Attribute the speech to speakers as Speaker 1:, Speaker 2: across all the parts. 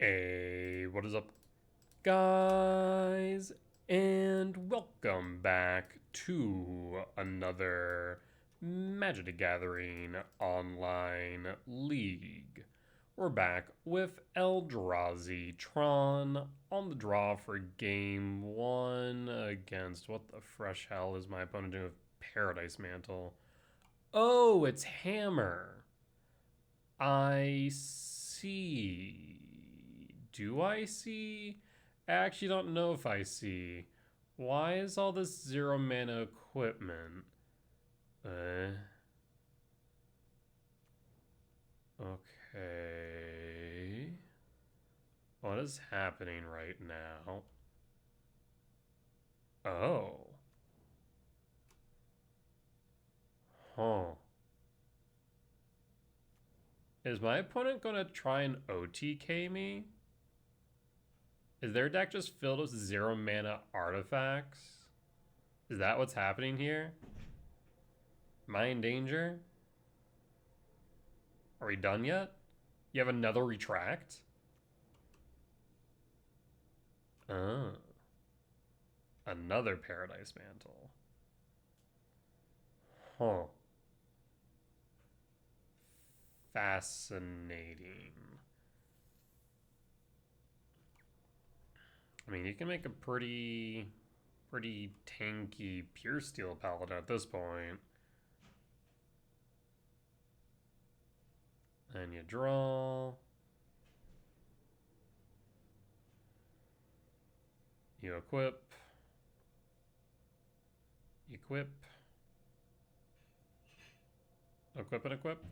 Speaker 1: Hey, what is up, guys? And welcome back to another Magic the Gathering online league. We're back with Eldrazi Tron on the draw for game one against what the fresh hell is my opponent doing with Paradise Mantle? Oh, it's Hammer. I see. Do I see? I actually don't know if I see. Why is all this zero mana equipment? Okay. What is happening right now? Oh. Huh. Is my opponent gonna try and OTK me? Is their deck just filled with zero mana artifacts? Is that what's happening here? Am I in danger? Are we done yet? You have another retract? Oh. Another Paradise Mantle. Huh. Fascinating. I mean, you can make a pretty tanky Pure Steel Paladin at this point. And you draw. You equip. Equip. Equip and equip.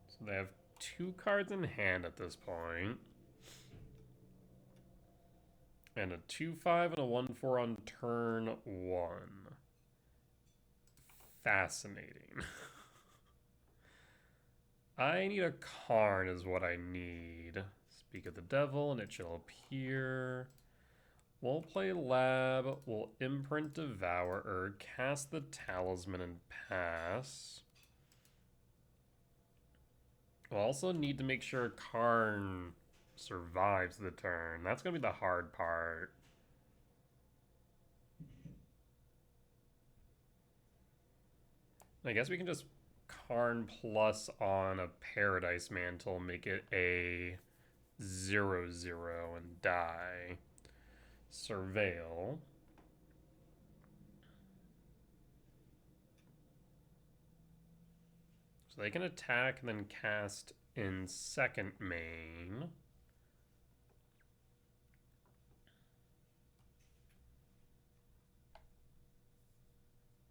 Speaker 1: So they have two cards in hand at this point. And a 2/5 and a 1/4 on turn one. Fascinating. I need a Karn is what I need. Speak of the devil and it shall appear. We'll play Lab, we'll imprint Devourer, cast the Talisman and pass. We'll also need to make sure Karn survives the turn. That's going to be the hard part. I guess we can just Karn plus on a Paradise Mantle, make it a 0/0 and die. Surveil. So they can attack and then cast in second main.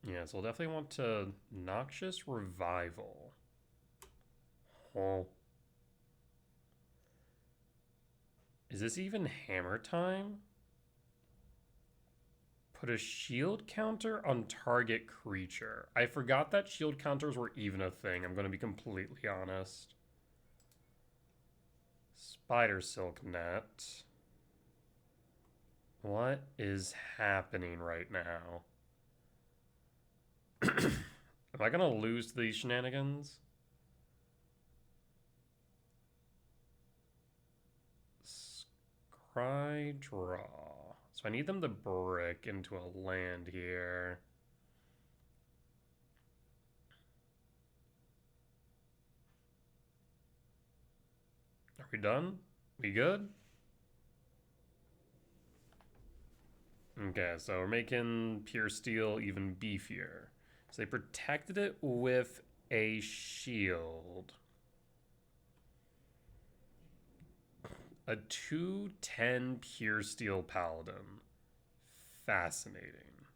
Speaker 1: Yeah, so we'll definitely want to Noxious Revival. Oh. Is this even hammer time? Put a shield counter on target creature. I forgot that shield counters were even a thing. I'm going to be completely honest. Spider Silk Net. What is happening right now? Am I going to lose to these shenanigans? Scry draw. So I need them to brick into a land here. Are we done? We good? Okay, so we're making Pure Steel even beefier. So they protected it with a shield. A 2/10 Pure Steel Paladin. Fascinating.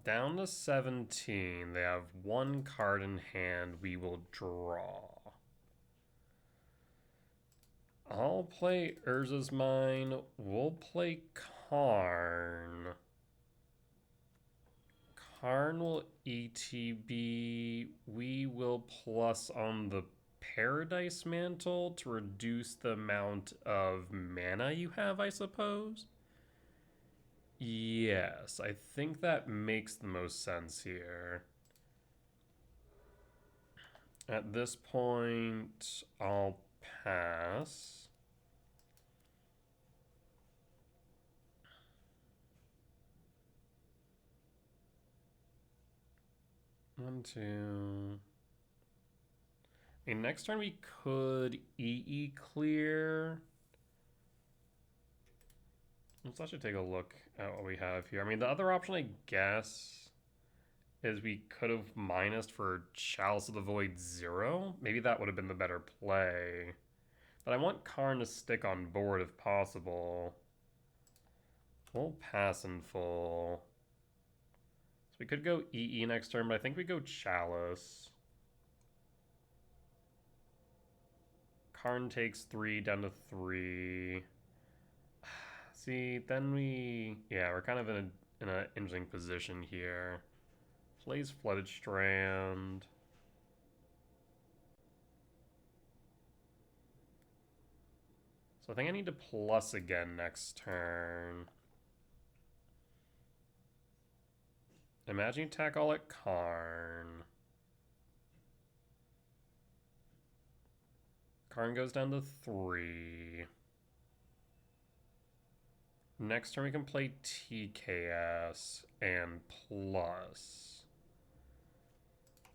Speaker 1: Down to 17. They have one card in hand. We will draw. I'll play Urza's Mine. We'll play Karn. Karn will ETB. We will plus on the Paradise Mantle to reduce the amount of mana you have, I suppose? Yes, I think that makes the most sense here. At this point, I'll pass. One, two. I mean, next turn we could EE clear. Let's actually take a look at what we have here. I mean, the other option, I guess, is we could have minused for Chalice of the Void 0. Maybe that would have been the better play. But I want Karn to stick on board if possible. We'll pass in full. So we could go EE next turn, but I think we go Chalice. Karn takes 3 down to 3. See, then we're kind of in an interesting position here. Plays Flooded Strand. So I think I need to plus again next turn. Imagine you attack all at Karn. Karn goes down to 3. Next turn we can play TKS and plus.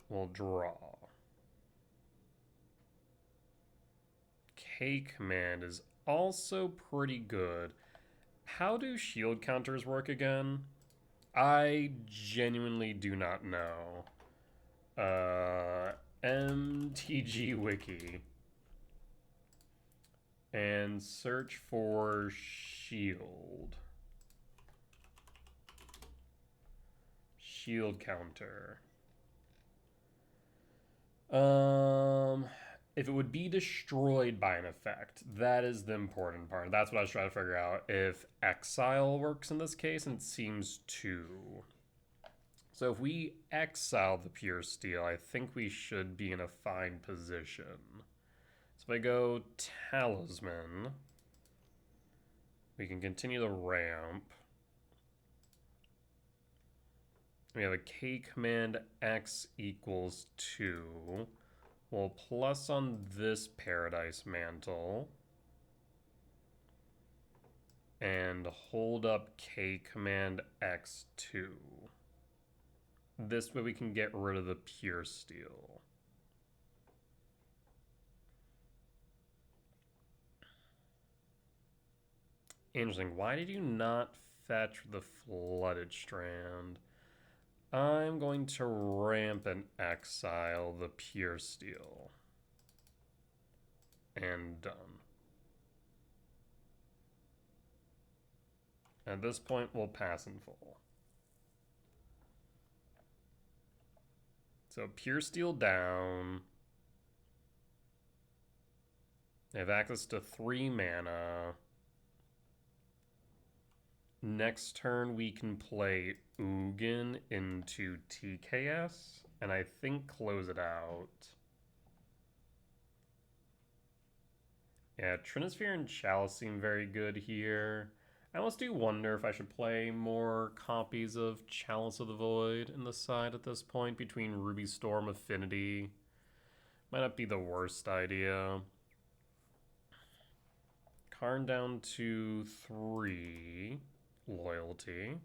Speaker 1: We'll draw. K command is also pretty good. How do shield counters work again? I genuinely do not know. MTG Wiki. And search for shield. Shield counter. If it would be destroyed by an effect, that is the important part. That's what I was trying to figure out. If exile works in this case, and it seems to. So if we exile the Pure Steel, I think we should be in a fine position. So if I go Talisman, we can continue the ramp. We have a K command X equals 2. We'll plus on this Paradise Mantle. And hold up K command X2. This way we can get rid of the Pure Steel. Interesting. Why did you not fetch the Flooded Strand? I'm going to ramp and exile the Pure Steel. And done. At this point, we'll pass in full. So Pure Steel down. They have access to 3 mana. Next turn, we can play Ugin into TKS, and I think close it out. Yeah, Trinisphere and Chalice seem very good here. I almost do wonder if I should play more copies of Chalice of the Void in the side at this point between Ruby Storm Affinity. Might not be the worst idea. Karn down to 3. Loyalty.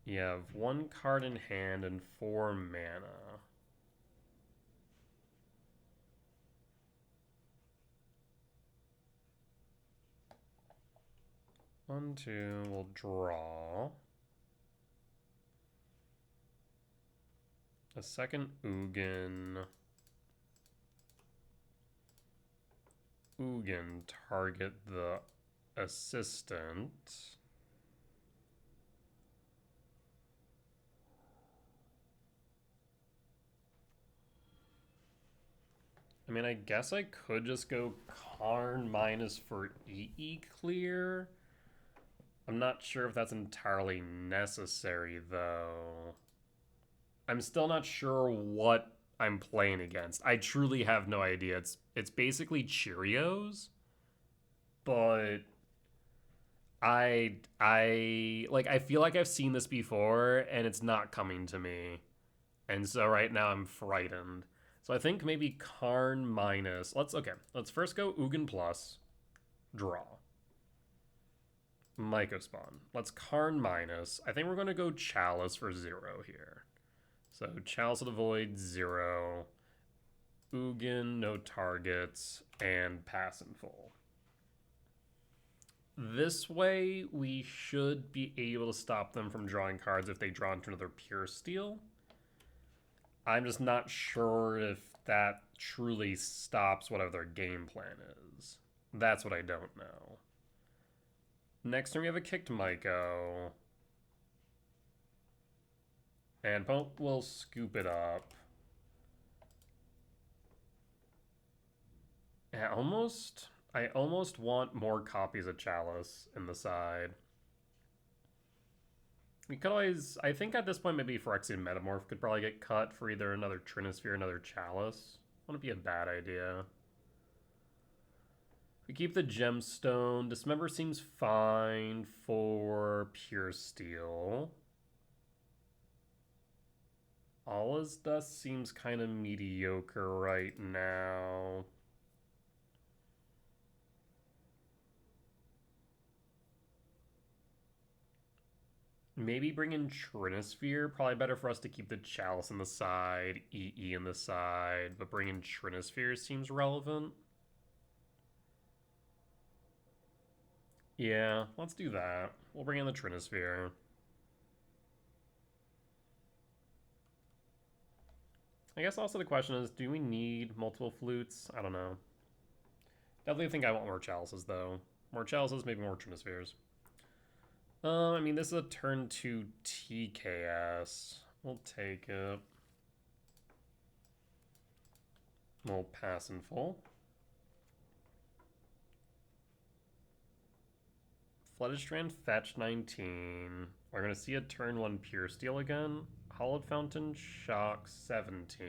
Speaker 1: You have 1 card in hand and 4 mana. One, two, we'll draw. A second Ugin. Ugin, target the assistant. I mean, I guess I could just go Karn minus for EE clear. I'm not sure if that's entirely necessary, though. I'm still not sure what I'm playing against. I truly have no idea. It's basically Cheerios, but I feel like I've seen this before and it's not coming to me. And so right now I'm frightened. So I think maybe Karn minus. Let's first go Ugin plus, draw. Myco spawn. Let's Karn minus. I think we're going to go Chalice for 0 here. So Chalice of the Void, 0. Ugin, no targets, and pass in full. This way, we should be able to stop them from drawing cards if they draw into another Pure Steel. I'm just not sure if that truly stops whatever their game plan is. That's what I don't know. Next turn we have a kicked Myco. And Pope will scoop it up. I almost want more copies of Chalice in the side. We could always, I think at this point maybe Phyrexian Metamorph could probably get cut for either another Trinisphere or another Chalice. Wouldn't be a bad idea. We keep the Gemstone. Dismember seems fine for Pure Steel. Allah's Dust seems kind of mediocre right now. Maybe bring in Trinisphere. Probably better for us to keep the Chalice in the side, EE in the side, but bring in Trinisphere seems relevant. Yeah, let's do that. We'll bring in the Trinisphere. I guess also the question is, do we need multiple flutes? I don't know. Definitely think I want more Chalices, though. More Chalices, maybe more Trinispheres. I mean, this is a turn 2 TKS. We'll take it. We'll pass in full. Flooded Strand, fetch 19. We're going to see a turn 1 Pure Steel again. Hollowed Fountain, shock 17.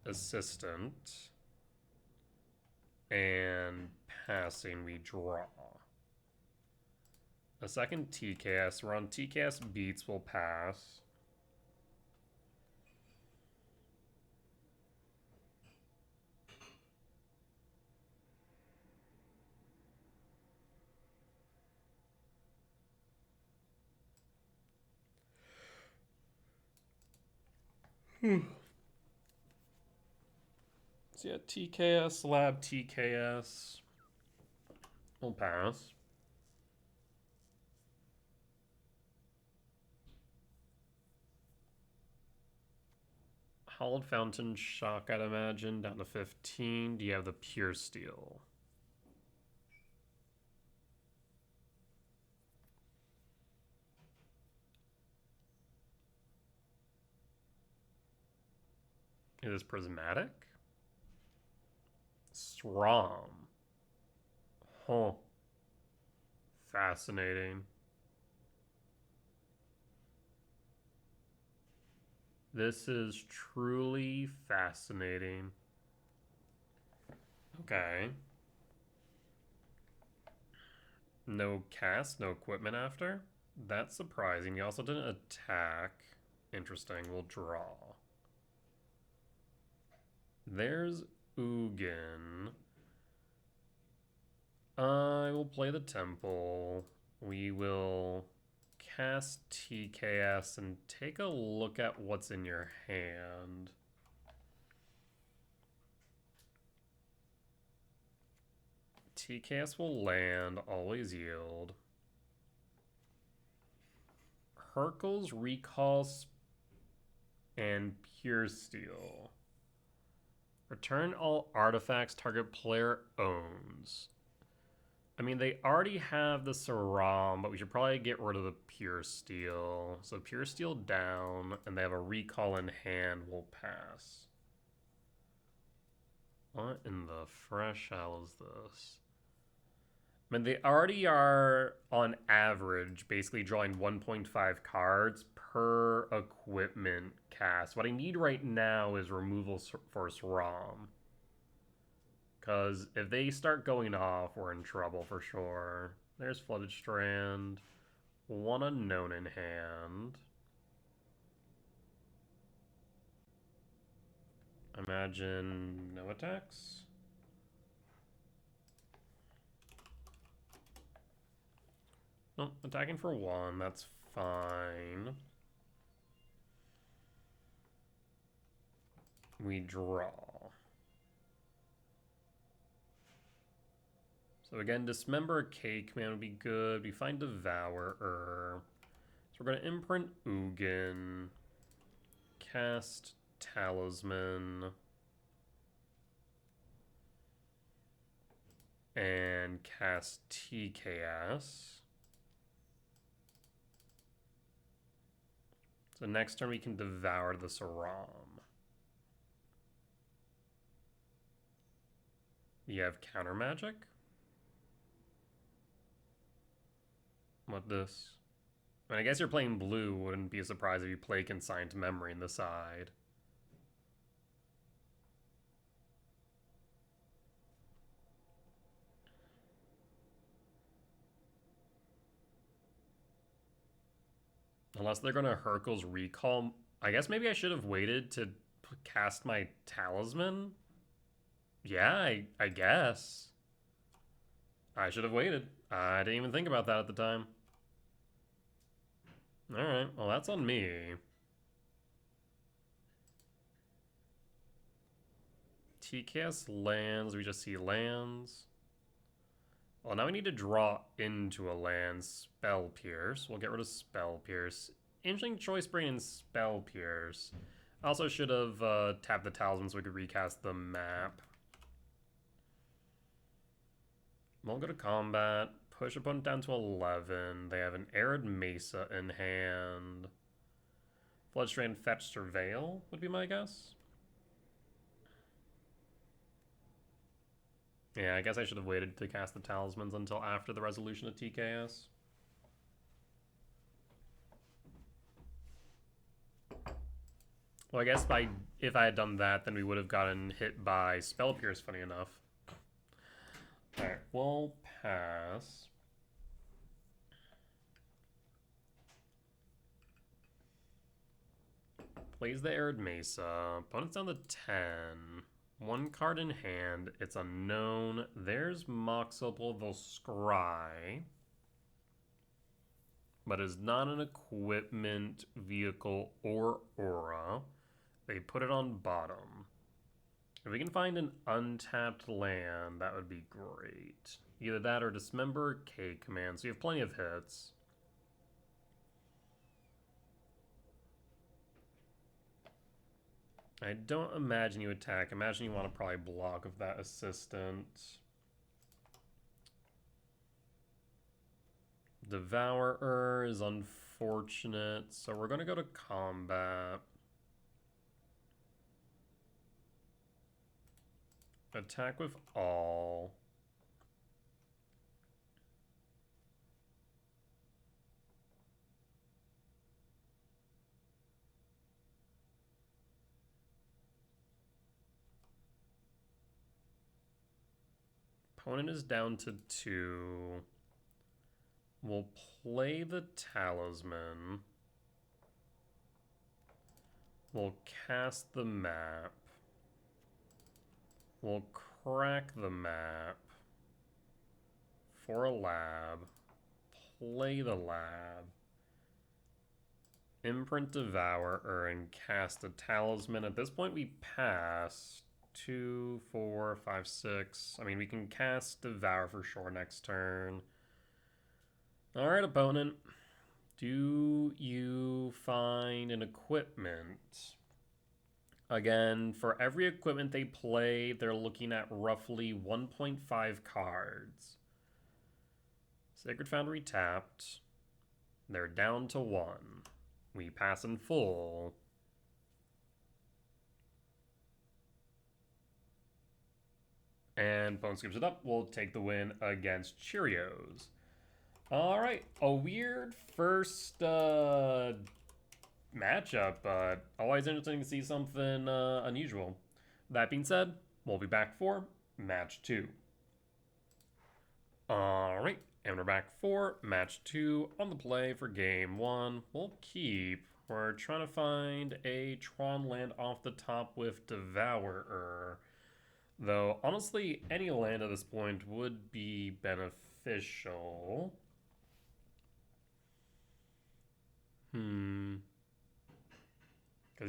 Speaker 1: Assistant. And passing, we draw. A second TKS. We're on TKS beats, we'll pass. So yeah, TKS, lab TKS. We'll pass. Hollowed Fountain, shock, I'd imagine, down to 15. Do you have the Pure Steel? Is this Prismatic? Strom. Huh. Fascinating. This is truly fascinating. Okay. No cast, no equipment after? That's surprising. You also didn't attack. Interesting. We'll draw. There's Ugin. I will play the Temple. We will cast TKS and take a look at what's in your hand. TKS will land, always yield. Hercules, Recalls, and Pure Steel. Return all artifacts target player owns. I mean, they already have the Saram, but we should probably get rid of the Pure Steel. So Pure Steel down, and they have a Recall in hand, we'll pass. What in the fresh hell is this? I mean, they already are, on average, basically drawing 1.5 cards per equipment cast. What I need right now is removal for Saram. Because if they start going off, we're in trouble for sure. There's Flooded Strand. One unknown in hand. Imagine no attacks. No, attacking for 1, that's fine. We draw. So again, Dismember a Cake Command would be good. We find Devourer. So we're going to imprint Ugin. Cast Talisman. And cast TKS. So next turn we can devour the Saram. You have counter magic? What this? I mean, I guess you're playing blue. Wouldn't be a surprise if you play Consigned to Memory in the side. Unless they're going to Hercule's Recall. I guess maybe I should have waited to cast my Talisman. Yeah, I guess. I should have waited. I didn't even think about that at the time. Alright, well that's on me. TKS lands, we just see lands. Well, now we need to draw into a land. Spell Pierce. We'll get rid of Spell Pierce. Interesting choice bringing Spell Pierce. Also should have tapped the Talisman so we could recast the map. We'll go to combat. Push opponent down to 11. They have an Arid Mesa in hand. Floodstrand, Fetch, Surveil would be my guess. Yeah, I guess I should have waited to cast the Talismans until after the resolution of TKS. Well, I guess if I had done that, then we would have gotten hit by Spell Pierce, funny enough. Alright, we'll pass. Plays the Arid Mesa. Opponent's down to 10. One card in hand. It's unknown. There's Moxopal the Scry. But is not an equipment, vehicle, or aura. They put it on bottom. If we can find an untapped land, that would be great. Either that or Dismember K command, so you have plenty of hits. I don't imagine you attack. Imagine you want to probably block with that assistant. Devourer is unfortunate, so we're going to go to combat. Attack with all. Opponent is down to 2. We'll play the Talisman. We'll cast the map. We'll crack the map for a lab. Play the lab. Imprint Devourer and cast a Talisman. At this point, we pass 2, 4, 5, 6. I mean, we can cast Devour for sure next turn. Alright, opponent. Do you find an equipment? Again, for every equipment they play, they're looking at roughly 1.5 cards. Sacred Foundry tapped. They're down to 1. We pass in full. And opponent skips it up. We'll take the win against Cheerios. Alright, a weird first matchup, but always interesting to see something unusual. That being said, we'll be back for match 2. Alright, and we're back for match 2 on the play for game 1. We'll keep. We're trying to find a Tron land off the top with Devourer. Though, honestly, any land at this point would be beneficial. Because,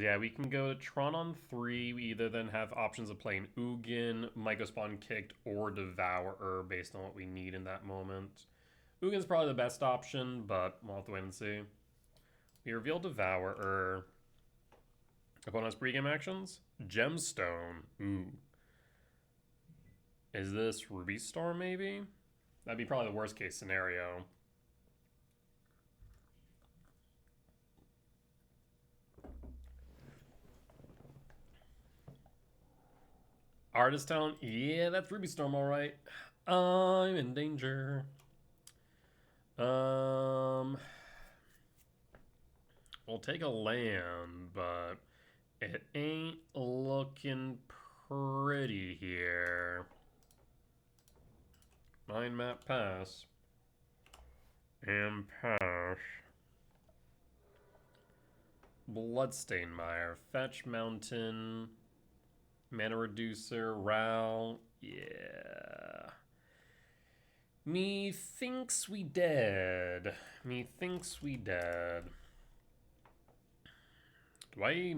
Speaker 1: yeah, we can go to Tron on 3. We either then have options of playing Ugin, Mycospawn Kicked, or Devourer based on what we need in that moment. Ugin's probably the best option, but we'll have to wait and see. We reveal Devourer. Opponent's pregame actions? Gemstone. Ooh. Is this Ruby Storm, maybe? That'd be probably the worst case scenario. Artist Talent? Yeah, that's Ruby Storm, alright. I'm in danger. We'll take a land, but it ain't looking pretty here. Mind map pass. And pass. Bloodstain Mire. Fetch Mountain. Mana Reducer. Ral. Yeah. Methinks we dead. Methinks we dead. Do I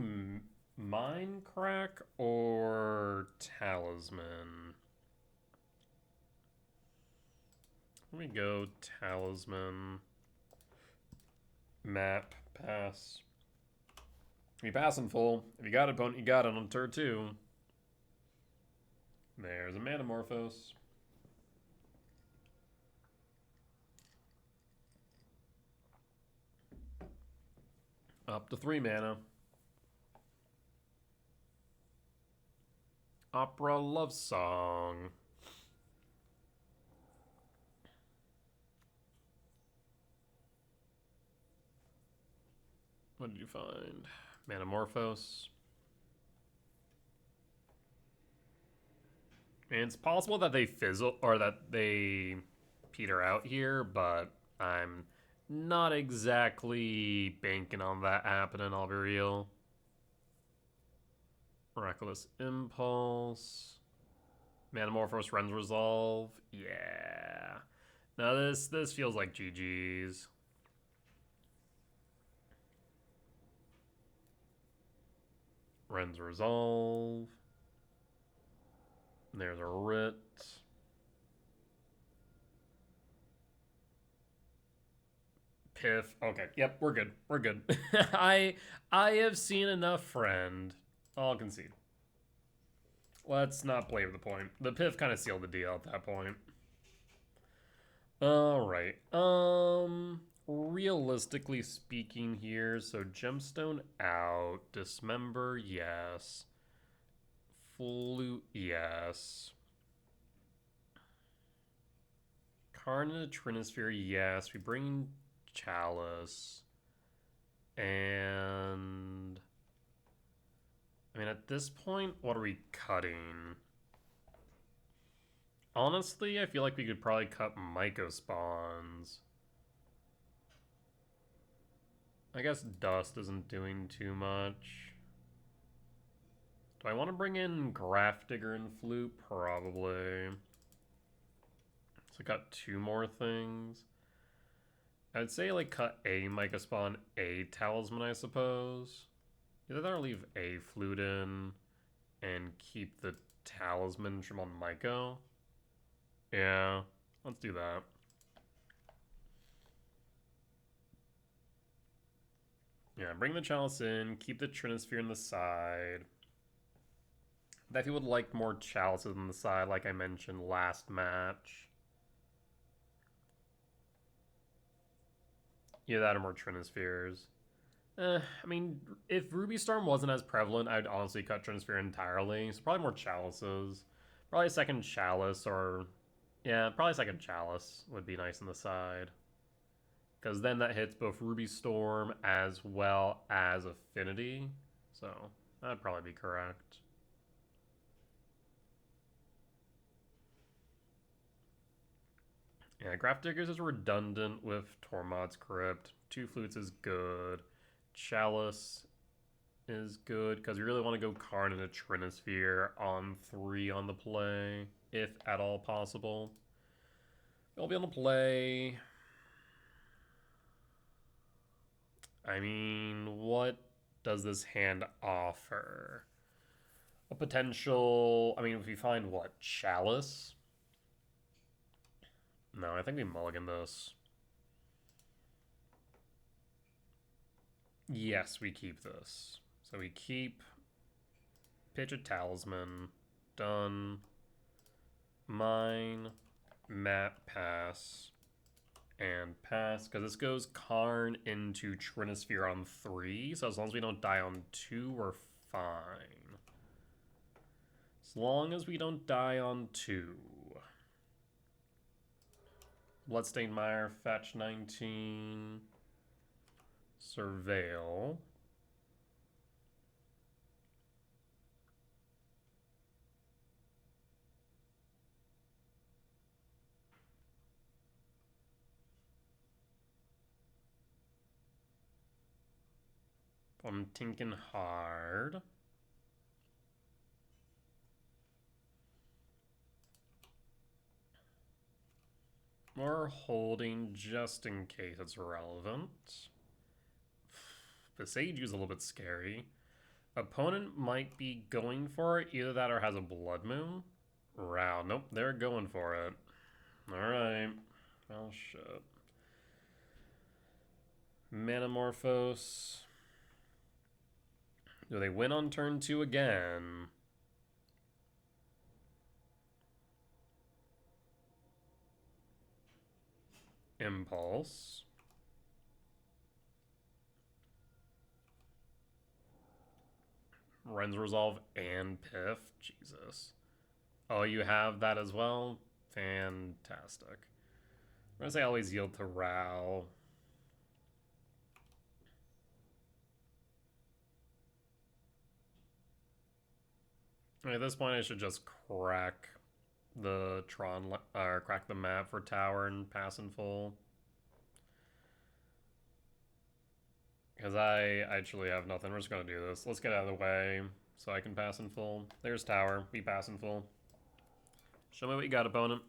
Speaker 1: Mind Crack or Talisman? Let me go Talisman. Map. Pass. We pass in full. If you got it, opponent, you got it on turn 2. There's a Manamorphose. Up to 3 mana. Opera Love Song. What did you find? Manamorphose. And it's possible that they fizzle or that they peter out here, but I'm not exactly banking on that happening, I'll be real. Miraculous Impulse. Manamorphose Ren's Resolve. Yeah. Now this feels like GG's. Ren's Resolve. There's a Writ. Piff. Okay, yep, we're good. We're good. I have seen enough, friend. I'll concede. Let's not play with the point. The Piff kind of sealed the deal at that point. Alright. Realistically speaking here, so Gemstone out. Dismember, yes. Flute, yes. Carnage, Trinisphere, yes. We bring Chalice. And I mean, at this point, what are we cutting? Honestly, I feel like we could probably cut Mycospawns. I guess Dust isn't doing too much. Do I want to bring in Grafdigger and Flute? Probably. So I got 2 more things. I'd say like cut a Mycospawn, a Talisman, I suppose. Either that or leave a Flute in and keep the Talisman from on Myco. Yeah, let's do that. Yeah, bring the Chalice in, keep the Trinisphere on the side. That he would like more Chalices on the side, like I mentioned last match. Yeah, that or more Trinispheres. I mean, if Ruby Storm wasn't as prevalent, I'd honestly cut Trinisphere entirely. So probably more Chalices. Probably a second Chalice or... Yeah, probably a second Chalice would be nice on the side. Because then that hits both Ruby Storm as well as Affinity. So, that'd probably be correct. Yeah, Graph Diggers is redundant with Tormod's Crypt. 2 Flutes is good. Chalice is good because you really want to go Karn into Trinisphere on 3 on the play, if at all possible. It'll be on the play. I mean, what does this hand offer? A potential... I mean, if we find what? Chalice? No, I think we mulligan this. Yes, we keep this. So we keep... Pitch a Talisman. Done. Mine. Map pass. And pass, because this goes Karn into Trinisphere on 3, so as long as we don't die on 2, we're fine. As long as we don't die on 2. Bloodstained Mire, fetch 19. Surveil. I'm thinking hard. We're holding just in case it's relevant. The Sage is a little bit scary. Opponent might be going for it. Either that or has a Blood Moon. Wow, nope, they're going for it. Alright. Well, shit. Manamorphose. Do they win on turn 2 again? Impulse. Ren's Resolve and Piff. Jesus. Oh, you have that as well? Fantastic. I'm gonna say always yield to Rao. At this point, I should just crack the Tron, or crack the map for tower and pass in full. Because I actually have nothing. We're just going to do this. Let's get out of the way so I can pass in full. There's tower. We pass in full. Show me what you got, opponent.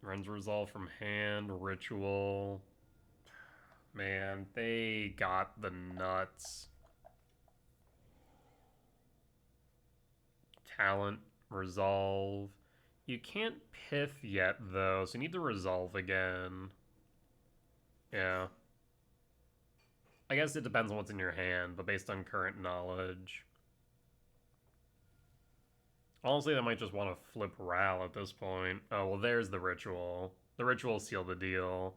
Speaker 1: Ren's Resolve from hand. Ritual. Man, they got the nuts. Talent. Resolve. You can't Piff yet, though, so you need to Resolve again. Yeah. I guess it depends on what's in your hand, but based on current knowledge. Honestly, I might just want to flip Ral at this point. Oh, well, there's the Ritual. The Ritual sealed the deal.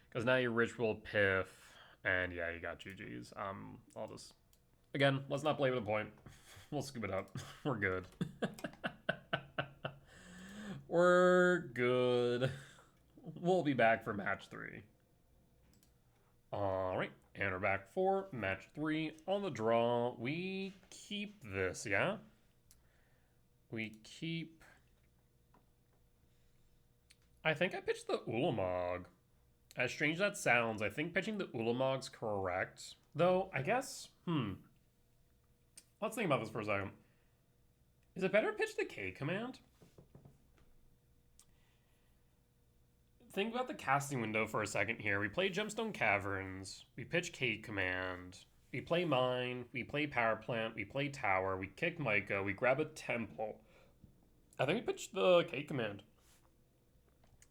Speaker 1: Because now you Ritual Piff, and yeah, you got GG's. I'll just... Again, let's not belabor the point. We'll scoop it up. We're good. We're good. We'll be back for match 3. Alright, and we're back for match 3. On the draw, we keep this, yeah? We keep... I think I pitched the Ulamog. As strange as that sounds, I think pitching the Ulamog's correct. Though, I guess, let's think about this for a second. Is it better to pitch the K command? Think about the casting window for a second here. We play Gemstone Caverns. We pitch K command. We play Mine. We play Power Plant. We play Tower. We kick Micah. We grab a Temple. I think we pitched the K command.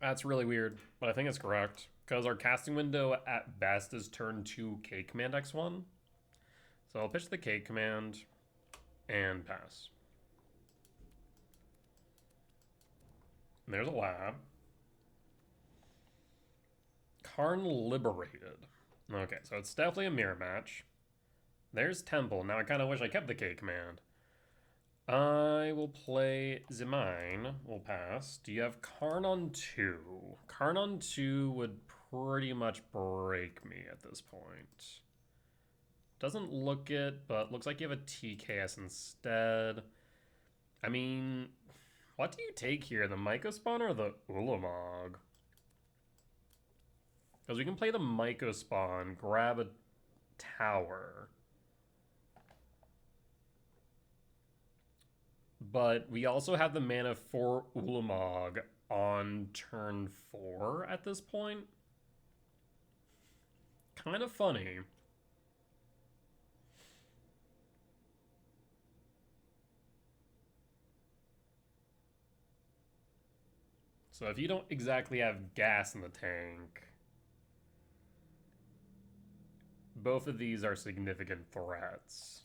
Speaker 1: That's really weird, but I think it's correct. Because our casting window at best is turn 2 K command X1. So I'll pitch the K command and pass. And there's a lab. Karn Liberated. Okay, so it's definitely a mirror match. There's Temple. Now I kind of wish I kept the K command. I will play Zemine. We'll pass. Do you have Karn on 2? Karn on 2 would pretty much break me at this point. Doesn't look it, but looks like you have a TKS instead. I mean, What do you take here, the Mycospawn or the Ulamog? Because we can play the Mycospawn, grab a tower. But we also have the mana for Ulamog on turn 4 at this point. Kind of funny. So if you don't exactly have gas in the tank, both of these are significant threats.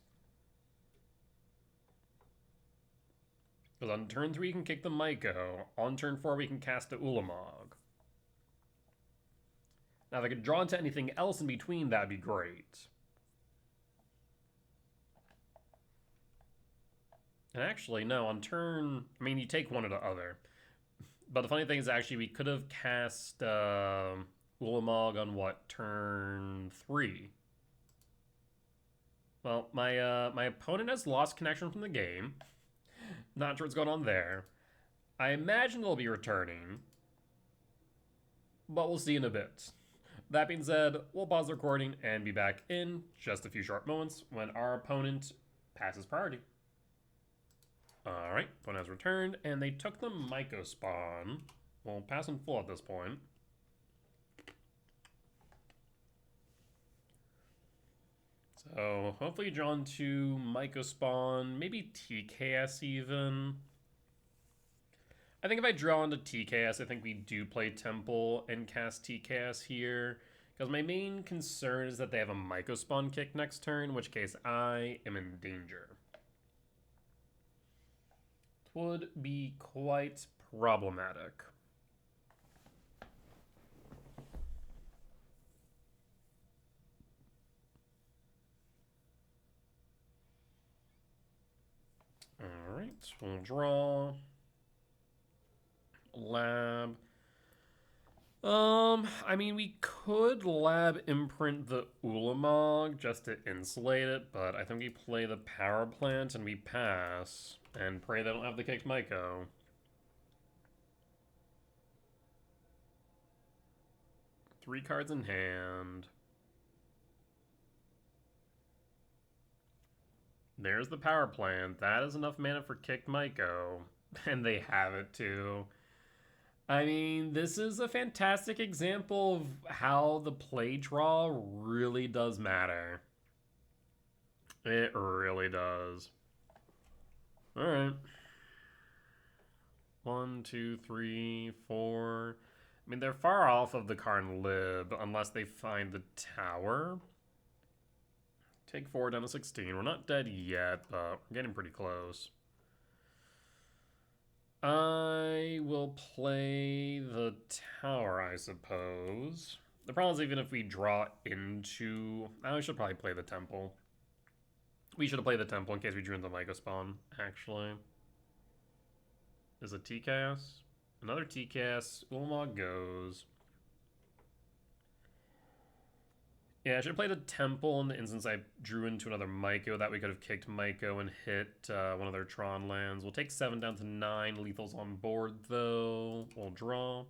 Speaker 1: Because on turn 3 we can kick the Myco. On turn 4 we can cast the Ulamog. Now if I could draw into anything else in between, that'd be great. And actually, no, on turn... I mean, you take one or the other. But the funny thing is, actually, we could have cast Ulamog on, what, turn 3? Well, my opponent has lost connection from the game. Not sure what's going on there. I imagine they'll be returning, but we'll see in a bit. That being said, we'll pause the recording and be back in just a few short moments when our opponent passes priority. Alright, opponent has returned, and they took the Mycospawn. Well, pass in full at this point. So, hopefully drawn to Mycospawn, maybe TKS even. I think if I draw into TKS, I think we do play Temple and cast TKS here. Because my main concern is that they have a Mycospawn kick next turn, in which case I am in danger. It would be quite problematic. Alright, we'll draw. Lab. I mean, we could lab imprint the Ulamog just to insulate it, but I think we play the power plant and we pass and pray they don't have the kicked Myco. Three cards in hand. There's the power plant. That is enough mana for kicked Myco. And they have it too. I mean, this is a fantastic example of how the play draw really does matter. It really does. Alright. 1, 2, 3, 4. I mean, they're far off of the Karn Lib unless they find the tower. Take 4 down to 16. We're not dead yet, but we're getting pretty close. I will play the tower, I suppose. The problem is even if we draw into... I should probably play the temple. We should have played the temple in case we drew into Mycospawn, actually. Is it TKS? Another TKS. Ulamog goes. Yeah, I should play the temple in the instance I drew into another Myco. That we could have kicked Myco and hit one of their Tron lands. We'll take 7 down to 9. Lethal's on board, though. We'll draw.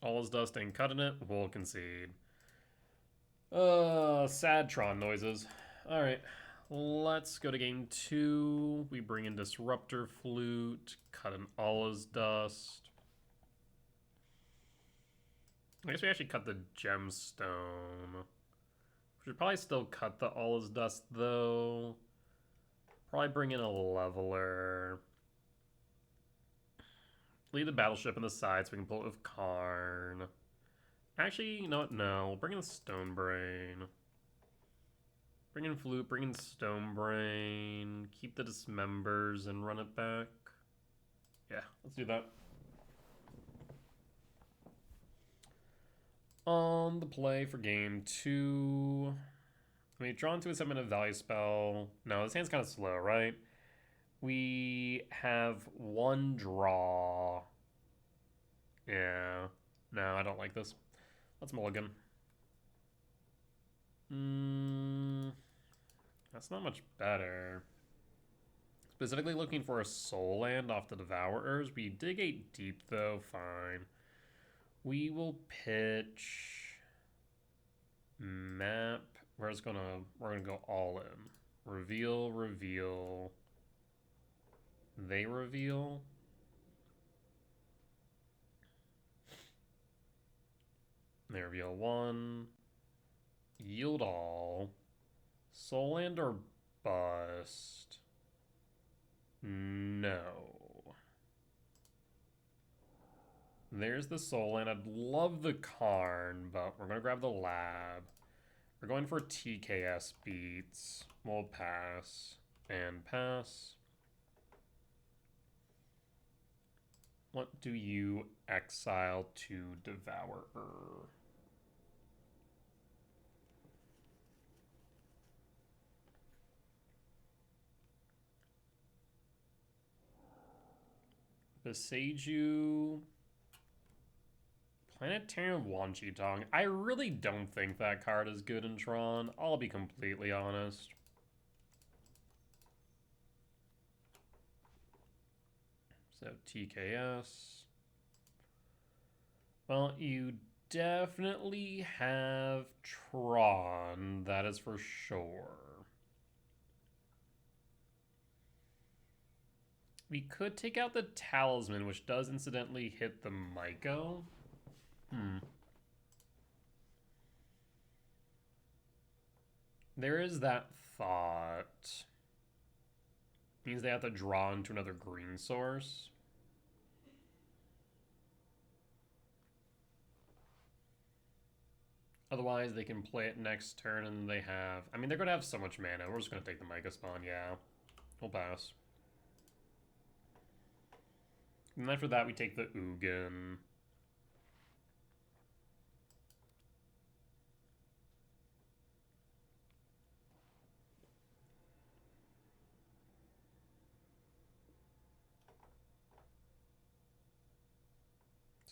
Speaker 1: All is dust, ain't cutting it. We'll concede. Sad Tron noises. Alright, let's go to game 2. We bring in Disruptor Flute. Cut an All is Dust. I guess we actually cut the Gemstone. We should probably still cut the All is Dust, though. Probably bring in a Leveler. Leave the Battleship in the side so we can pull it with Karn. Actually, you know what? No. We'll bring in the Stonebrain. Bring in Flute, bring in Stonebrain. Keep the Dismembers and run it back. Yeah, let's do that. On the play for game 2. I mean, drawn to a 7-minute value spell. No, this hand's kind of slow, right? We have 1 draw. Yeah. No, I don't like this. Let's mulligan. That's not much better. Specifically looking for a soul land off the Devourers. We dig 8 deep though, fine. We will pitch map. We're gonna go all in. Reveal, reveal. They reveal. They reveal 1. Yield all. Soul land or bust? No. There's the soul land. I'd love the Karn, but we're gonna grab the lab. We're going for TKS beats. We'll pass and pass. What do you exile to Devourer? Beseiju. Planetarium Wanchitong. I really don't think that card is good in Tron. I'll be completely honest. So TKS. Well, you definitely have Tron. That is for sure. We could take out the Talisman, which does incidentally hit the Myco. There is that thought. Means they have to draw into another green source. Otherwise, they can play it next turn and they have... I mean, they're going to have so much mana. We're just going to take the Myco Spawn, yeah. We'll pass. And after that, we take the Ugin.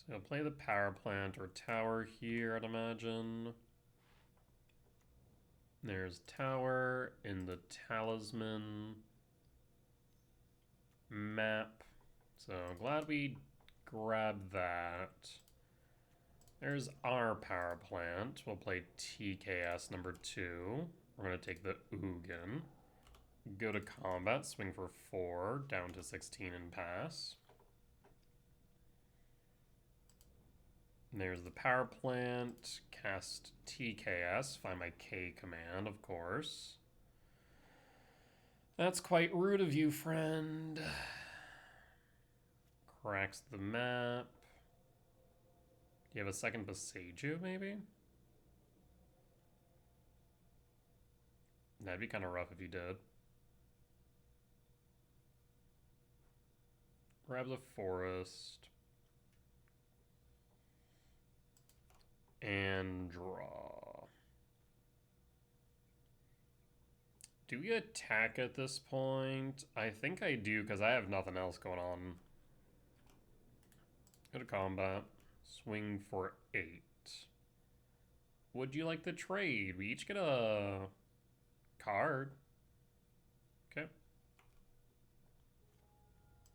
Speaker 1: So I'll play the power plant or tower here, I'd imagine. There's tower in the talisman map. So glad we grabbed that. There's our power plant. We'll play TKS number 2. We're going to take the Ugin. Go to combat, swing for 4, down to 16 and pass. There's the power plant, cast TKS, find my K command, of course. That's quite rude of you, friend. Cracks the map. Do you have a second Beseiju, maybe? That'd be kind of rough if you did. Grab the forest. And draw. Do we attack at this point? I think I do because I have nothing else going on. Go to combat. Swing for 8. Would you like to trade? We each get a card. Okay.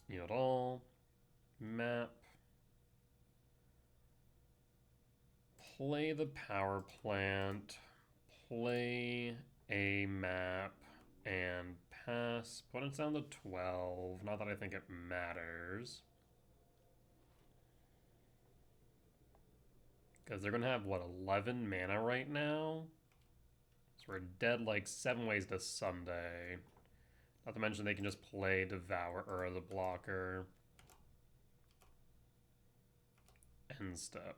Speaker 1: Yield all. Map. Play the power plant, play a map, and pass. Put it down to 12. Not that I think it matters. Because they're going to have, what, 11 mana right now? So we're dead like 7 ways to Sunday. Not to mention they can just play Devourer as a blocker. End step.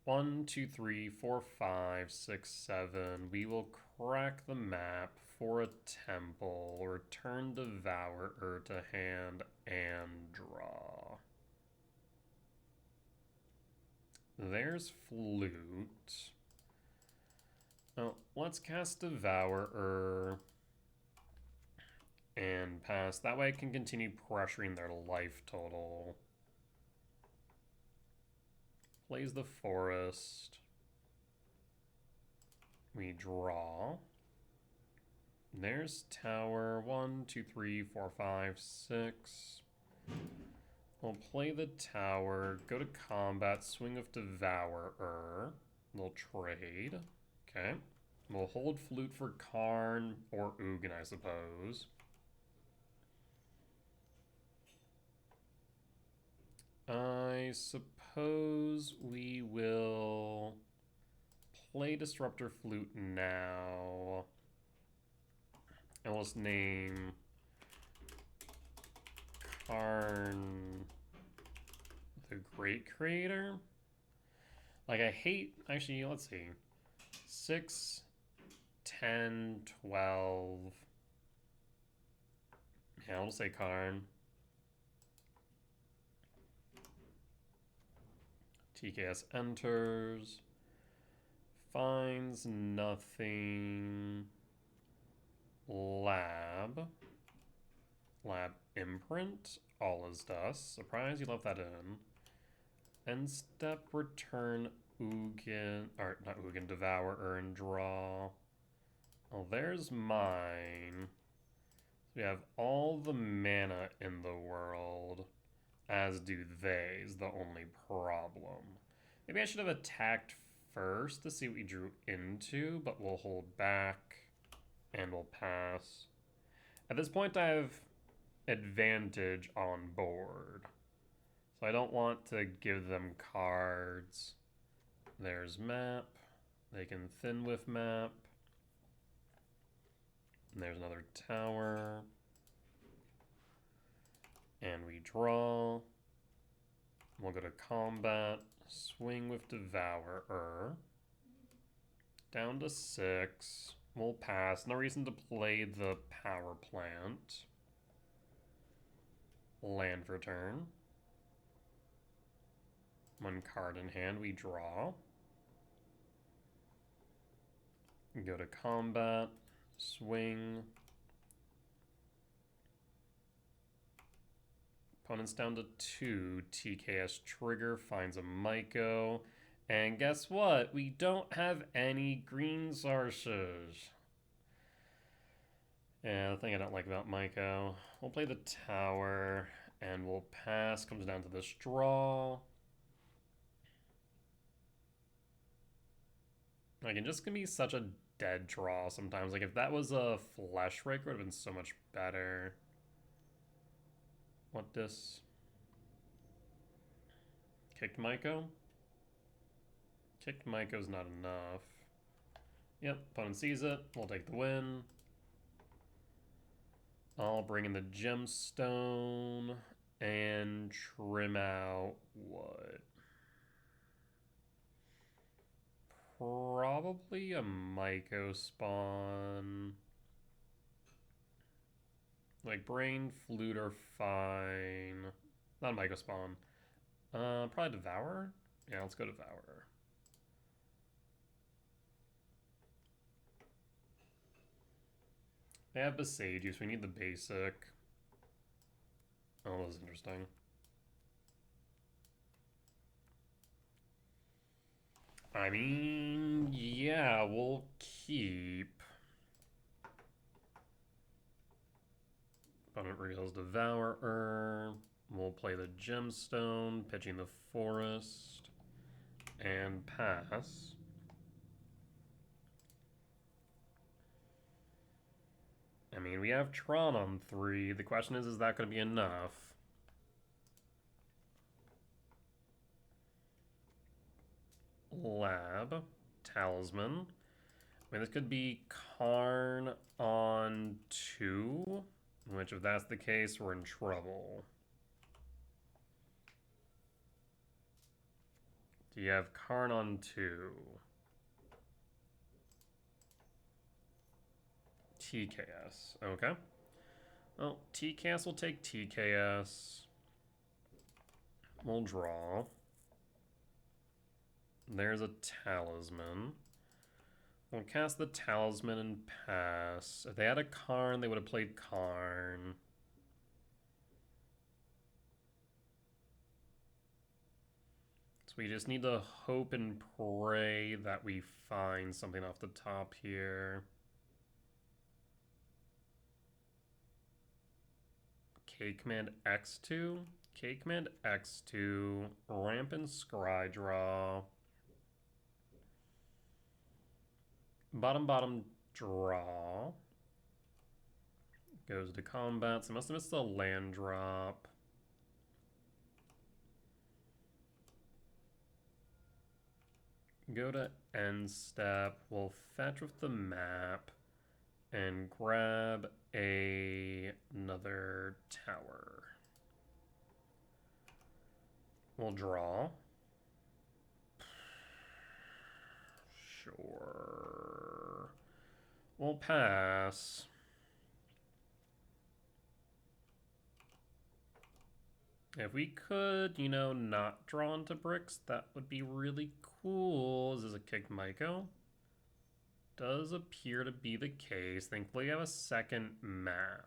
Speaker 1: 1, 2, 3, 4, 5, 6, 7. We will crack the map for a temple, return Devourer to hand, and draw. There's Flute. Oh, let's cast Devourer and pass. That way I can continue pressuring their life total. Plays the forest. We draw. There's tower 1, 2, 3, 4, 5, 6. We'll play the tower, go to combat, swing with Devourer. We'll trade. Okay. We'll hold Flute for Karn or Ugin, I suppose. I suppose we will play Disruptor Flute now. And we'll just name Karn the Great Creator. Like, I hate... Actually, let's see. 6, 10, 12... Yeah, I'll say Karn. TKS enters. Finds nothing. Lab imprint. All is dust. Surprise, you left that in. End step, return Ugin, or not Ugin, Devourer and draw. Oh, there's mine. So we have all the mana in the world, as do they, is the only problem. Maybe I should have attacked first to see what we drew into, but we'll hold back and we'll pass. At this point, I have advantage on board, so I don't want to give them cards. There's map. They can thin with map. And there's another tower. And we draw. We'll go to combat. Swing with Devourer. Down to 6. We'll pass. No reason to play the power plant. Land for turn. 1 card in hand. We draw. Go to combat. Swing. Opponent's down to 2. TKS trigger. Finds a Myco. And guess what? We don't have any green sources. Yeah, the thing I don't like about Myco. We'll play the tower. And we'll pass. Comes down to this draw. Like, it just can be such a dead draw sometimes. Like, if that was a Flesh Rake, it would have been so much better. What this? Kicked Myco? Kicked Myco's not enough. Yep, opponent sees it. We'll take the win. I'll bring in the gemstone and trim out what? Probably a Myco spawn. Like, Brain, Flute are fine. Not a Myco spawn. Probably Devourer? Yeah, let's go Devourer. They have Besage, so we need the basic. Oh, this is interesting. I mean, yeah, we'll keep. Opponent reveals Devourer. We'll play the gemstone, pitching the forest, and pass. I mean, we have Tron on 3. The question is that going to be enough? Lab, Talisman. I mean, this could be Karn on 2, which if that's the case, we're in trouble. Do you have Karn on 2? TKS, okay. Well, TKS will take TKS. We'll draw. There's a Talisman. We'll cast the Talisman and pass. If they had a Karn, they would have played Karn. So we just need to hope and pray that we find something off the top here. K command X2. K command X2. Ramp and scry draw. Bottom draw. Goes to combat. So I must have missed the land drop. Go to end step. We'll fetch with the map and grab another tower. We'll draw. Sure. We'll pass. If we could, you know, not draw into bricks, that would be really cool. Is this a kicked Myco? Does appear to be the case. Thankfully, we have a second map.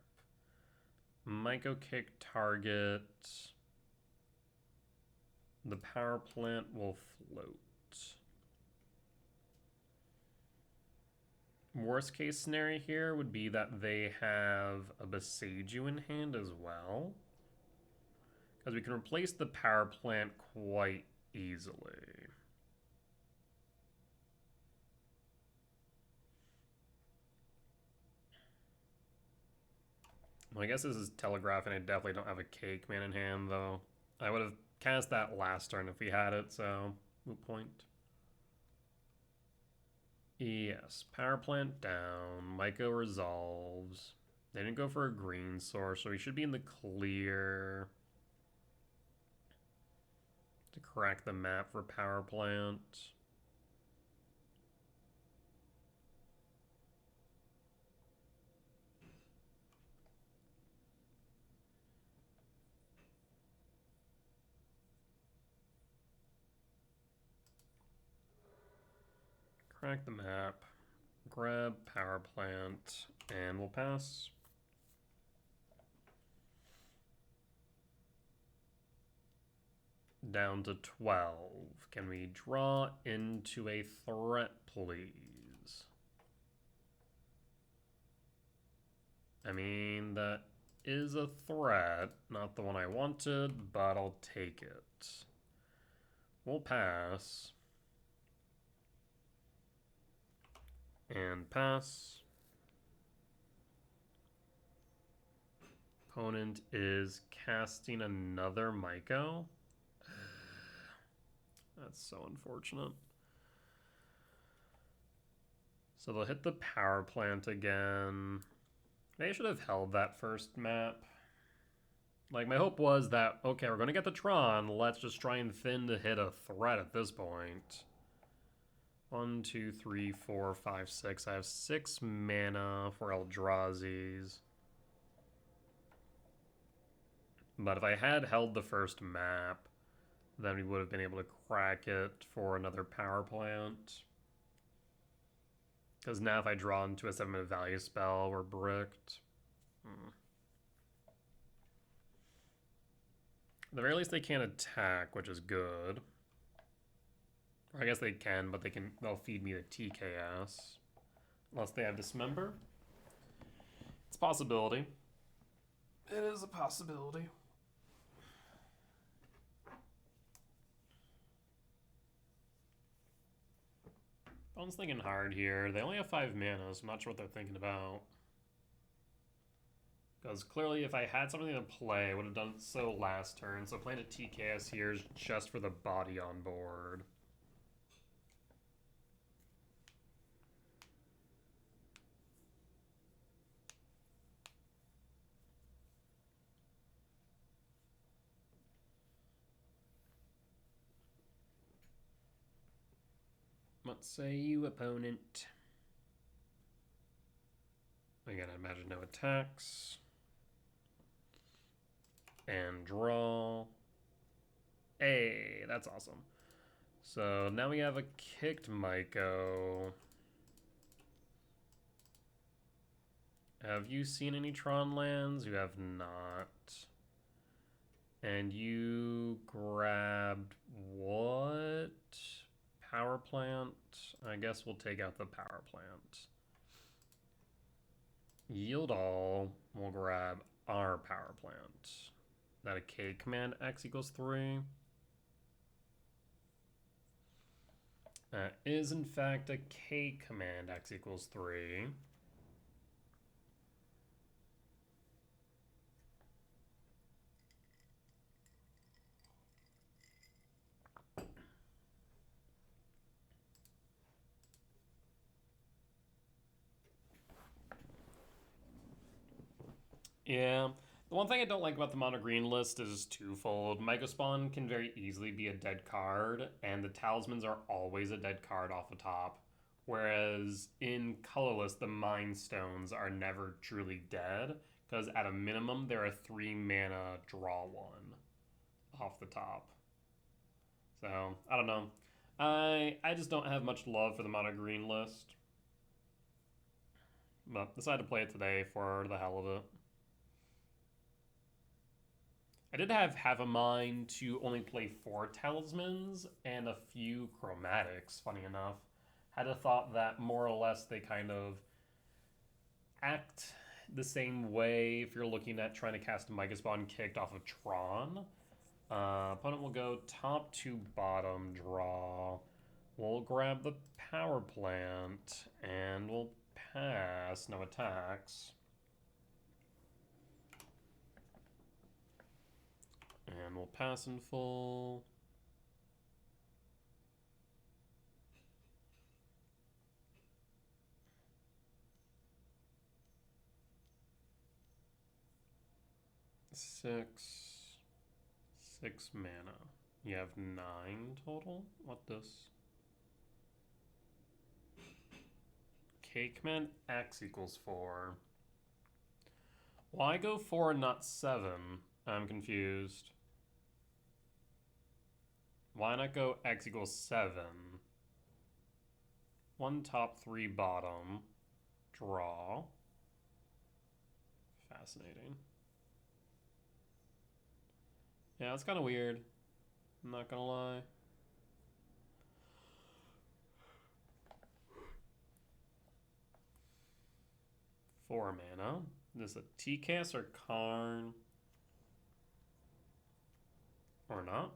Speaker 1: Myco kick target. The power plant will float. Worst case scenario here would be that they have a Besaju in hand as well. Because we can replace the power plant quite easily. Well, I guess this is Telegraph, and I definitely don't have a Cake Man in hand, though. I would have cast that last turn if we had it, so moot point. Yes, power plant down. Myco resolves. They didn't go for a green source, so we should be in the clear to crack the map for power plant. Crack the map, grab power plant, and we'll pass. Down to 12. Can we draw into a threat, please? I mean, that is a threat. Not the one I wanted, but I'll take it. We'll pass. And pass. Opponent is casting another Myco. That's so unfortunate. So they'll hit the power plant again. They should have held that first map. Like, my hope was that, okay, we're going to get the Tron. Let's just try and thin to hit a threat at this point. 1, 2, 3, 4, 5, 6. I have 6 mana for Eldrazi's. But if I had held the first map, then we would have been able to crack it for another power plant. Because now if I draw into a 7-mana value spell, we're bricked. At the very least, they can't attack, which is good. Or I guess they can, but they'll feed me the TKS. Unless they have Dismember. It's a possibility. It is a possibility. Opponent's thinking hard here. They only have 5 mana, so I'm not sure what they're thinking about. Because clearly if I had something to play, I would have done so last turn. So playing a TKS here is just for the body on board. What say you, opponent? Again, I imagine no attacks. And draw. Hey, that's awesome. So now we have a kicked Myco. Have you seen any Tron lands? You have not. And you grabbed what? Power plant? I guess we'll take out the power plant. Yield all. We'll grab our power plant? That a K command X equals 3? That is in fact a K command X equals 3. Yeah. The one thing I don't like about the mono green list is twofold. Microspawn can very easily be a dead card, and the talismans are always a dead card off the top. Whereas in colorless, the Mind Stones are never truly dead, because at a minimum, they're a 3 mana draw one off the top. So, I don't know. I just don't have much love for the mono green list. But decided to play it today for the hell of it. I did have half a mind to only play 4 talismans and a few chromatics, funny enough. Had a thought that more or less they kind of act the same way if you're looking at trying to cast a Microspawn kicked off of Tron. Opponent will go top to bottom draw. We'll grab the power plant and we'll pass, no attacks. And we'll pass in full. Six mana. You have 9 total? What this? K command X equals 4. Why go 4 and not 7? I'm confused. Why not go X equals 7? 1 top, 3 bottom. Draw. Fascinating. Yeah, that's kind of weird. I'm not gonna lie. Four mana. This is a TCAS or Karn? Or not?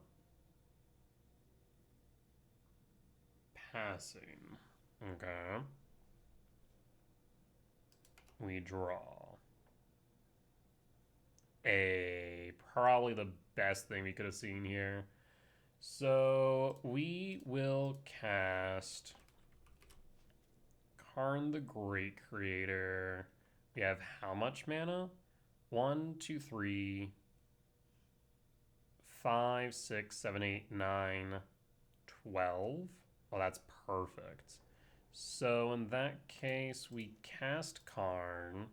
Speaker 1: Passing. Okay. We draw. Probably the best thing we could have seen here. So we will cast Karn the Great Creator. We have how much mana? 1, 2, 3, 5, 6, 7, 8, 9, 12. Oh, that's perfect. So in that case, we cast Karn.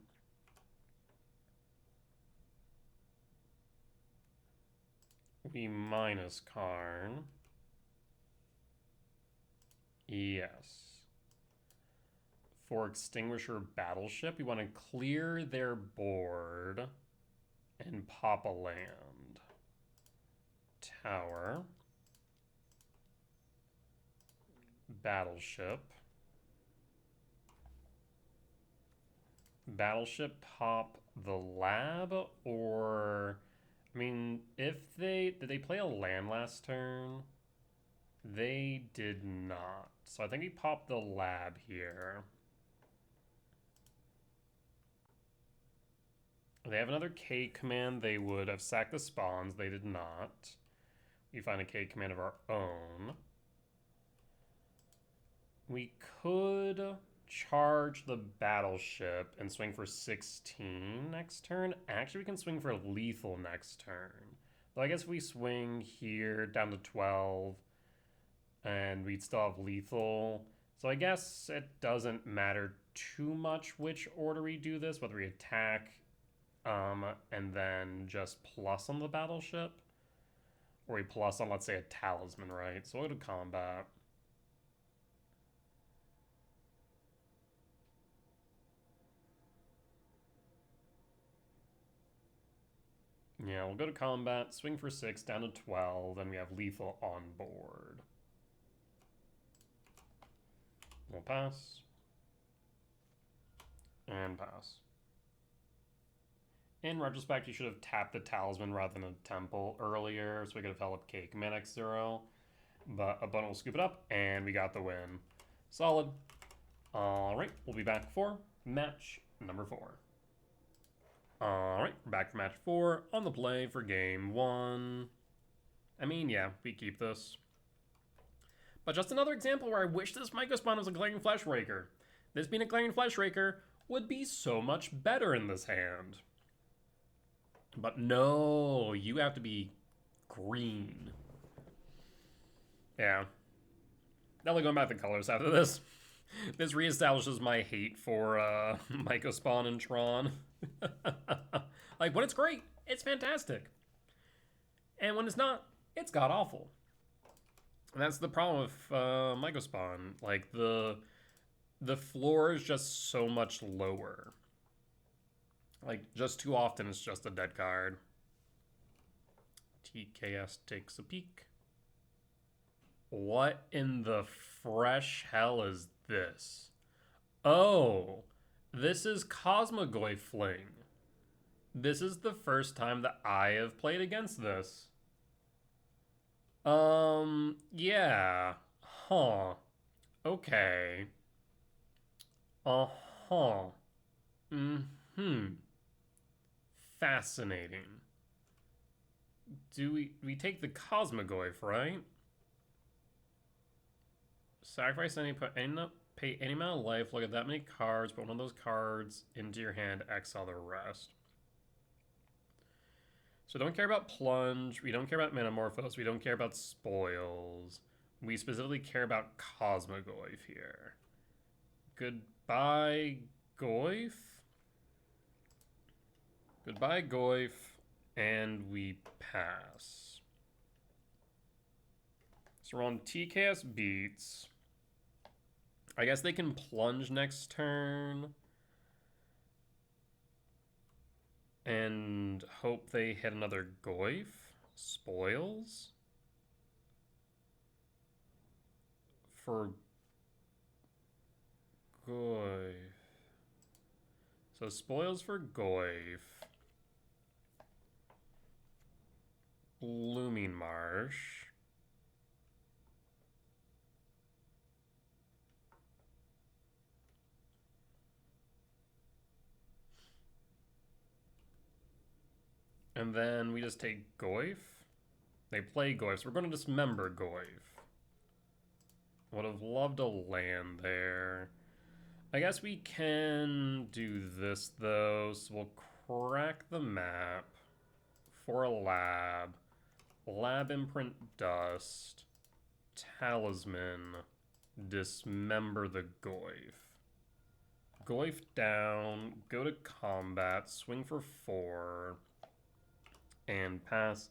Speaker 1: We minus Karn. Yes. For Extinguisher Battleship, we want to clear their board and pop a land. Tower. Battleship. Battleship pop the lab, or I mean, if did they play a land last turn? They did not. So I think we popped the lab here. They have another K command. They would have sacked the spawns. They did not. We find a K command of our own. We could charge the battleship and swing for 16 next turn. Actually, we can swing for lethal next turn. Though I guess we swing here down to 12 and we'd still have lethal. So I guess it doesn't matter too much which order we do this, whether we attack and then just plus on the battleship, or we plus on, let's say, a talisman, right? So we'll go to combat. Yeah, we'll go to combat, swing for 6, down to 12, and we have lethal on board. We'll pass. And pass. In retrospect, you should have tapped the Talisman rather than a Temple earlier, so we could have held up Cake Man X0. But opponent will scoop it up, and we got the win. Solid. Alright, we'll be back for match number 4. Alright, we're back for match 4 on the play for game 1. I mean, yeah, we keep this. But just another example where I wish this Myco Spawn was a Glaring Fleshraker. This being a Glaring Fleshraker would be so much better in this hand. But no, you have to be green. Yeah. Definitely going back to colors after this. This reestablishes my hate for Myco Spawn and Tron. Like, when it's great, it's fantastic. And when it's not, it's god-awful. And that's the problem with Myco Spawn. Like, the floor is just so much lower. Like, just too often it's just a dead card. TKS takes a peek. What in the fresh hell is this? Oh, this is Cosmogoyf Fling. This is the first time that I have played against this. Yeah. Huh. Okay. Uh-huh. Mm-hmm. Fascinating. Do we take the Cosmogoyf, right? Sacrifice any, pay any amount of life, look at that many cards, put one of those cards into your hand, exile the rest. So don't care about Plunge, we don't care about Metamorphose, we don't care about Spoils. We specifically care about Cosmogoyf here. Goodbye, Goyf? Goodbye, Goyf, and we pass. So we're on TKS Beats. I guess they can plunge next turn. And hope they hit another Goyf. Spoils. For Goyf. So spoils for Goyf. Blooming Marsh. And then we just take Goyf. They play Goyf, so we're going to dismember Goyf. Would have loved a land there. I guess we can do this, though. So we'll crack the map for a lab. Lab Imprint Dust. Talisman. Dismember the Goyf. Goyf down. Go to combat. Swing for 4. And pass.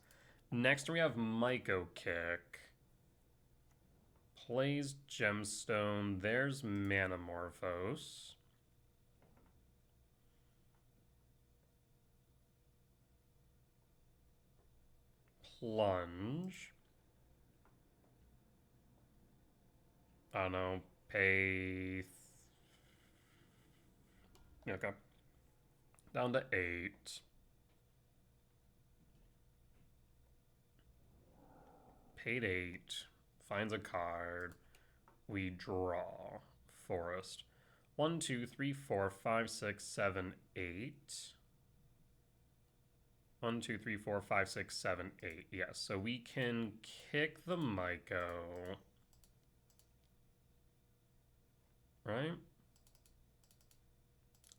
Speaker 1: Next we have Myco Kick. Plays Gemstone. There's Metamorphose. Plunge. I don't know. Pay. Okay. Down to 8. Paid 8. Finds a card. We draw. Forest. 1, 2, 3, 4, 5, 6, 7, 8. 1, 2, 3, 4, 5, 6, 7, 8. Yes, so we can kick the Myco. Right?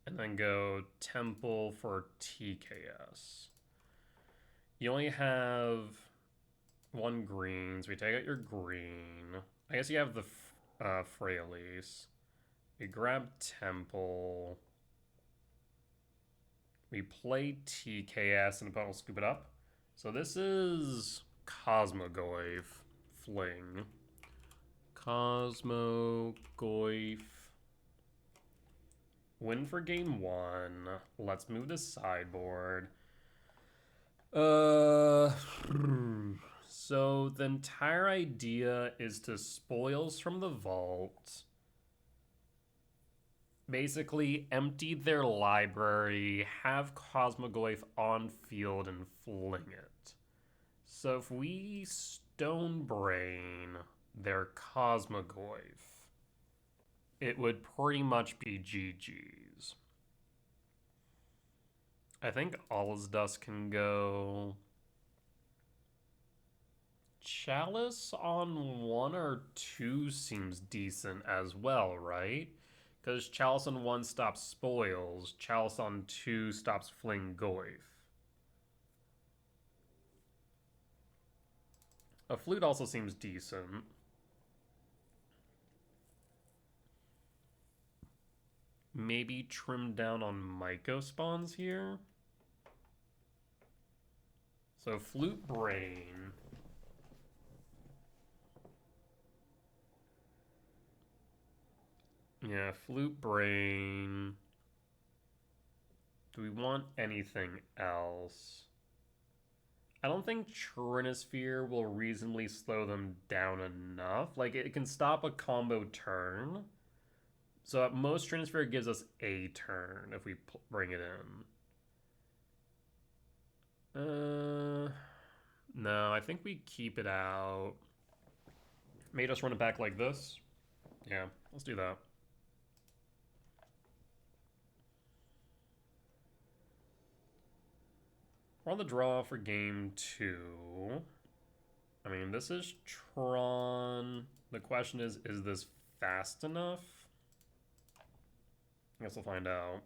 Speaker 1: And then go Temple for TKS. You only have 1 green, so we take out your green. I guess you have the Freyalise. We grab Temple. We play TKS and the opponent will scoop it up. So this is Cosmogoyf Fling. Cosmogoyf. Win for game 1. Let's move to sideboard. So the entire idea is to spoils from the vault. Basically, empty their library, have Cosmogoyf on field, and fling it. So if we Stone Brain their Cosmogoyf, it would pretty much be GG's. I think All's Dust can go. Chalice on 1 or 2 seems decent as well, right? Because Chalice on 1 stops spoils, Chalice on 2 stops Fling Goyf. A Flute also seems decent. Maybe trim down on Myco spawns here. So Flute Brain. Yeah, Flute Brain. Do we want anything else? I don't think Trinisphere will reasonably slow them down enough. Like, it can stop a combo turn. So at most, Trinisphere gives us a turn if we bring it in. No, I think we keep it out. Made us run it back like this. Yeah, let's do that. We're on the draw for game 2. I mean, this is Tron. The question is this fast enough? I guess we'll find out.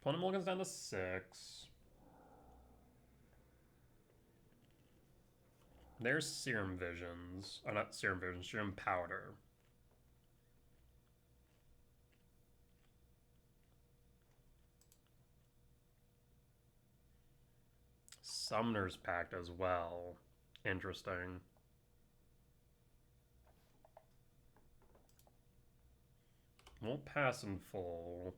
Speaker 1: Opponent mulligans down to 6. There's Serum Visions. Oh, not Serum Visions, Serum Powder. Summoner's Pact as well. Interesting. Won't pass in full.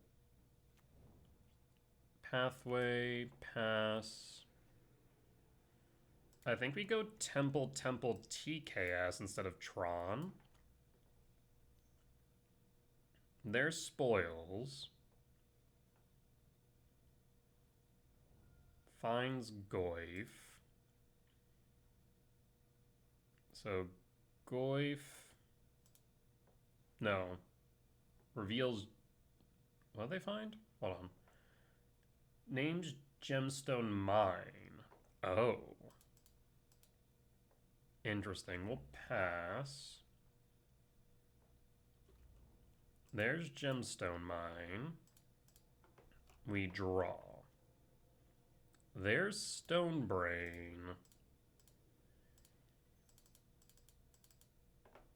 Speaker 1: Pathway, pass. I think we go Temple, TKS instead of Tron. There's Spoils. Finds Goyf. So Goyf. No. Reveals. What did they find? Hold on. Names Gemstone Mine. Oh. Interesting. We'll pass. There's Gemstone Mine. We draw. There's Stone Brain.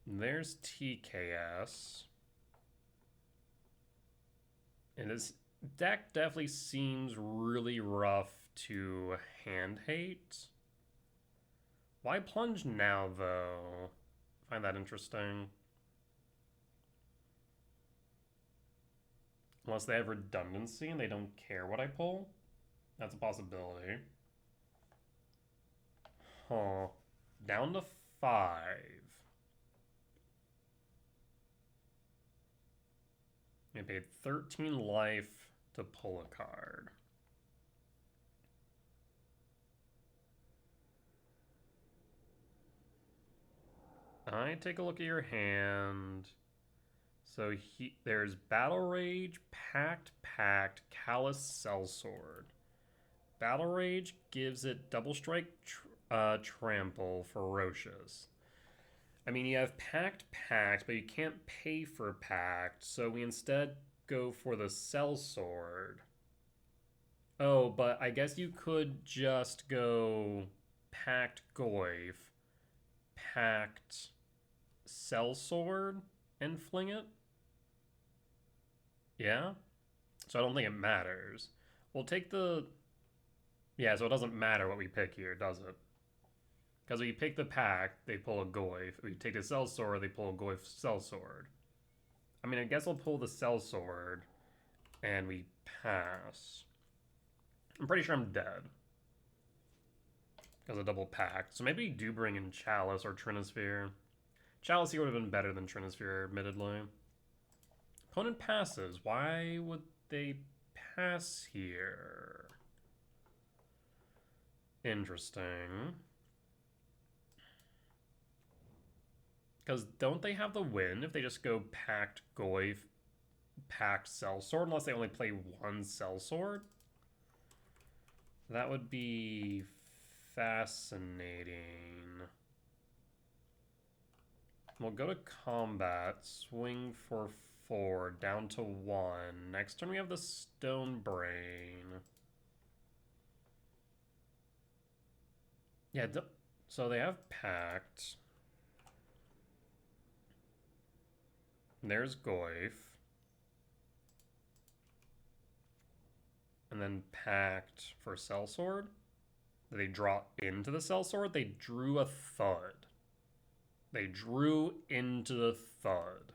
Speaker 1: There's TKS. And this deck definitely seems really rough to hand hate. Why plunge now, though? Find that interesting. Unless they have redundancy and they don't care what I pull. That's a possibility. Huh. Down to 5. I paid 13 life to pull a card. I take a look at your hand. So there's Battle Rage, Pact, Callous, Sellsword. Battle Rage gives it Double Strike, Trample, Ferocious. I mean, you have Pact, but you can't pay for Pact, so we instead go for the Sellsword. Oh, but I guess you could just go Pact Goyf, Pact Sellsword, and fling it? Yeah? So I don't think it matters. We'll take the... Yeah, so it doesn't matter what we pick here, does it? Because when you pick the Pact, they pull a Goyf. If you take the Sellsword, they pull a Goyf Sellsword. I mean, I guess I'll pull the Sellsword, and we pass. I'm pretty sure I'm dead. Because of double Pact. So maybe you do bring in Chalice or Trinisphere. Chalice here would have been better than Trinisphere, admittedly. Opponent passes. Why would they pass here? Interesting. Because don't they have the win if they just go packed Goyf, packed Sellsword, unless they only play one Sellsword? That would be fascinating. We'll go to combat, swing for 4, down to 1. Next turn we have the Stone Brain. Yeah, so they have packed. There's Goyf. And then packed for Sellsword. They draw into the Sellsword. They drew a Thud. They drew into the Thud.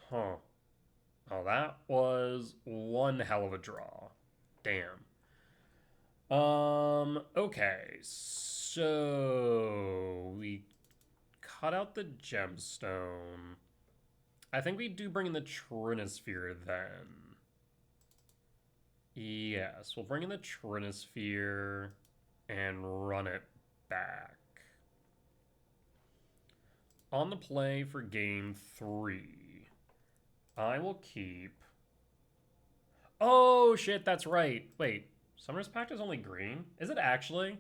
Speaker 1: Huh. Oh, that was one hell of a draw. Damn. Okay. So we cut out the gemstone. I think we do bring in the Trinisphere then. Yes, we'll bring in the Trinisphere and run it back. On the play for game 3, I will keep... Oh, shit, that's right. Wait, Summoner's Pact is only green? Is it actually?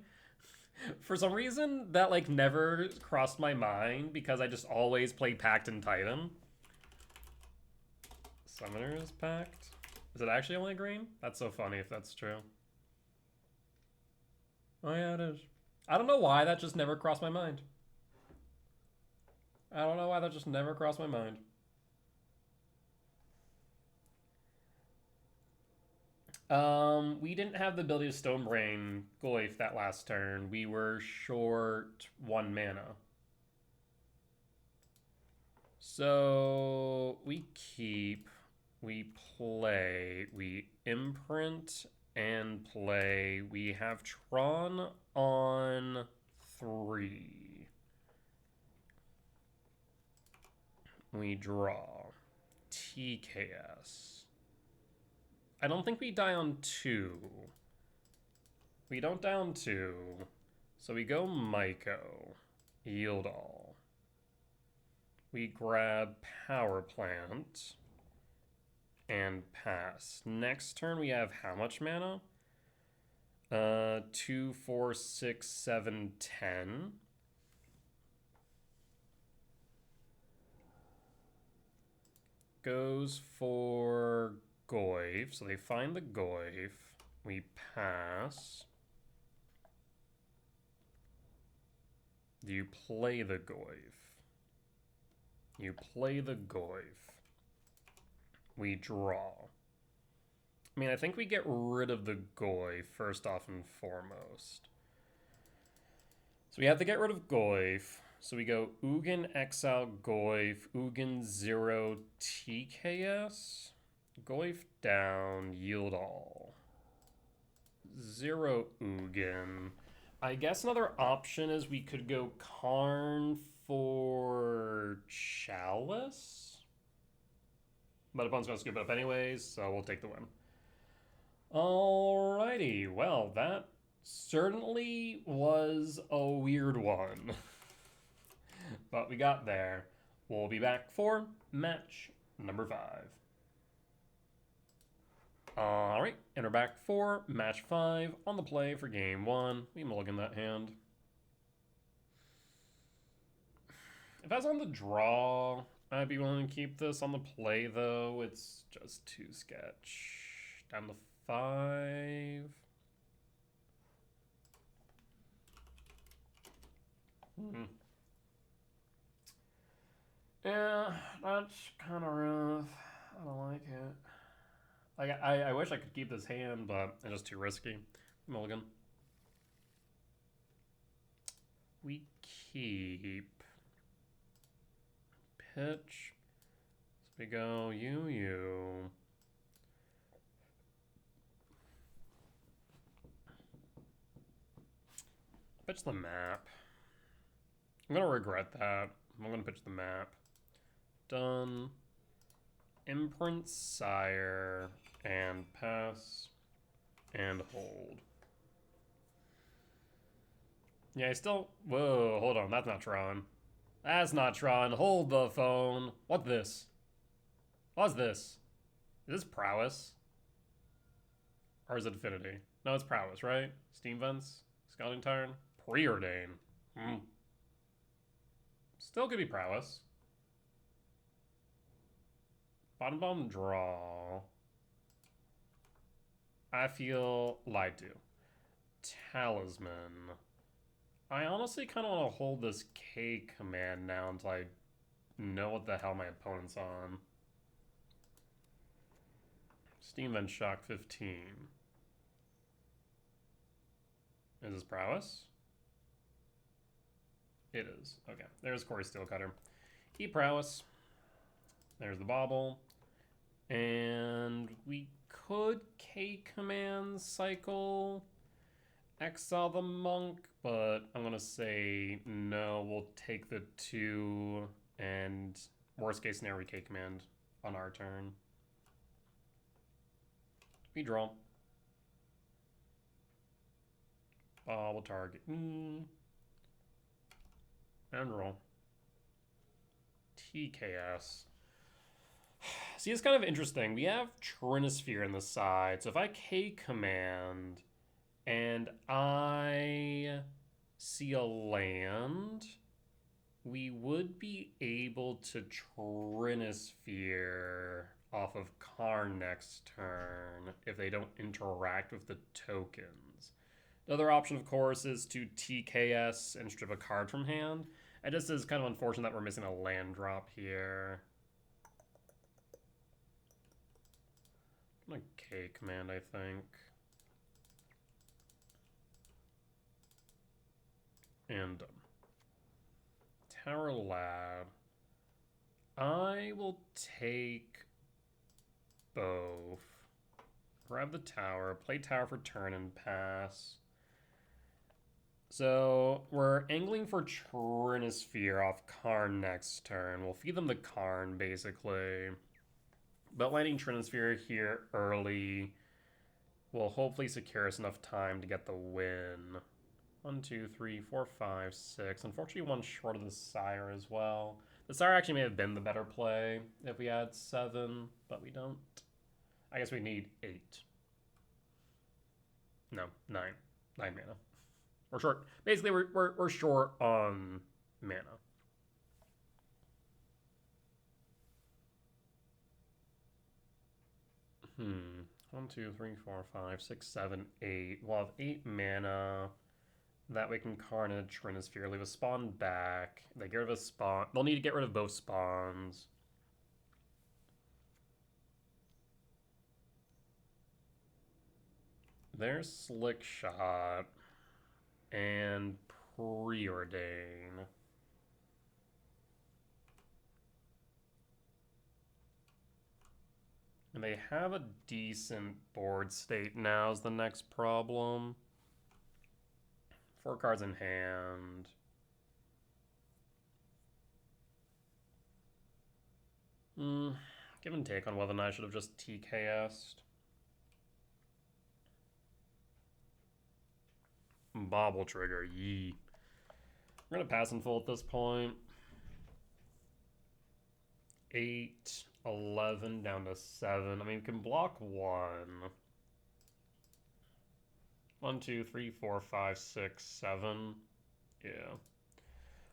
Speaker 1: For some reason, that, like, never crossed my mind because I just always play Pact and Titan. Summoner's Pact? Is it actually only green? That's so funny if that's true. Oh yeah, it is. I don't know why that just never crossed my mind. I don't know why that just never crossed my mind. We didn't have the ability to Stonebrain Goyf that last turn. We were short 1 mana. So we keep, we play, we imprint and play. We have Tron on 3. We draw TKS. I don't think we die on 2. We don't die on 2. So we go Myco. Yield all. We grab Power Plant. And pass. Next turn we have how much mana? 2, 4, 6, 7, 10. Goes for Goyf. So they find the Goyf. We pass. You play the Goyf. You play the Goyf. We draw. I mean, I think we get rid of the Goyf first off and foremost. So we have to get rid of Goyf. So we go Ugin, Exile, Goyf, Ugin, 0, TKS. Goyf down, yield all. 0 Ugin. I guess another option is we could go Karn for Chalice. But opponent's going to scoop it up anyways, so we'll take the win. Alrighty, well, that certainly was a weird one. But we got there. We'll be back for match number 5. Alright, and we're back for match 5 on the play for game 1. We mulligan that hand. If I was on the draw, I'd be willing to keep this. On the play, though, it's just too sketch. Down to 5. Yeah, that's kind of rough. I don't like it. Like, I wish I could keep this hand, but it's just too risky. Mulligan. We keep... Pitch. So we go you. Pitch the map. I'm gonna regret that. I'm gonna pitch the map. Done. Imprint Sire and pass and hold. Yeah, I still... Whoa, hold on. That's not Tron. That's not Tron. Hold the phone. What's this? What's this? Is this Prowess? Or is it Affinity? No, it's Prowess, right? Steam Vents? Scouting Turn? Preordain. Still could be Prowess. Bottom bomb draw. I feel lied to. Talisman. I honestly kind of want to hold this K command now until I know what the hell my opponent's on. Steam Vent Shock 15. Is this Prowess? It is. Okay, there's Corey Steelcutter. Prowess. There's the Bauble. And we could K command cycle exile the monk, but I'm gonna say no. We'll take the 2 and worst case scenario we K command on our turn. We draw. We'll target and roll. TKS. See, it's kind of interesting. We have Trinisphere in the side, so if I K command and I see a land, we would be able to Trinisphere off of Karn next turn if they don't interact with the tokens. The other option, of course, is to TKS and strip a card from hand. It just is kind of unfortunate that we're missing a land drop here. I'm gonna K command, I think. And Tower Lab. I will take both. Grab the tower, play tower for turn and pass. So we're angling for Trinisphere off Karn next turn. We'll feed them the Karn, basically. But landing Trinisphere here early will hopefully secure us enough time to get the win. 1, 2, 3, 4, 5, 6. Unfortunately, one short of the Sire as well. The Sire actually may have been the better play if we had 7, but we don't. I guess we need 8. No, 9. 9 mana. We're short. Basically, we're short on mana. Hmm. 1, 2, 3, 4, 5, 6, 7, 8. We'll have 8 mana. That we can Carnage Trinisphere, leave a spawn back. They get rid of a spawn. They'll need to get rid of both spawns. There's Slick Shot and Preordain. And they have a decent board state now is the next problem. 4 cards in hand. Give and take on whether or not I should have just TKS'd. Bobble trigger, yee. We're gonna pass and full at this point. 8, 11, down to 7. I mean, we can block 1. 1, 2, 3, 4, 5, 6, 7. Yeah.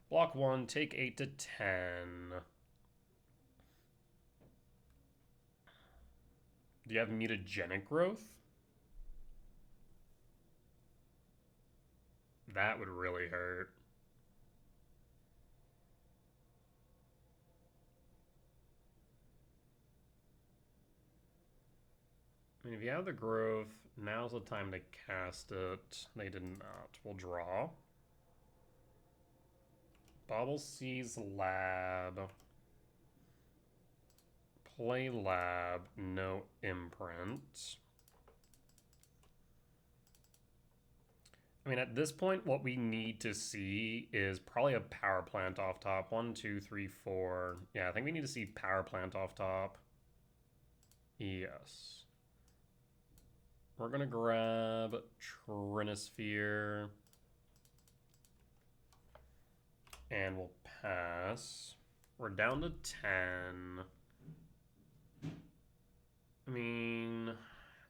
Speaker 1: Block 1, take 8 to 10. Do you have mutagenic growth? That would really hurt. I mean, if you have the growth, now's the time to cast it. They did not. We'll draw. Bobble sees Lab. Play Lab, no imprint. I mean, at this point, what we need to see is probably a power plant off top. 1, 2, 3, 4. Yeah, I think we need to see power plant off top. Yes. We're going to grab Trinisphere. And we'll pass. We're down to 10. I mean,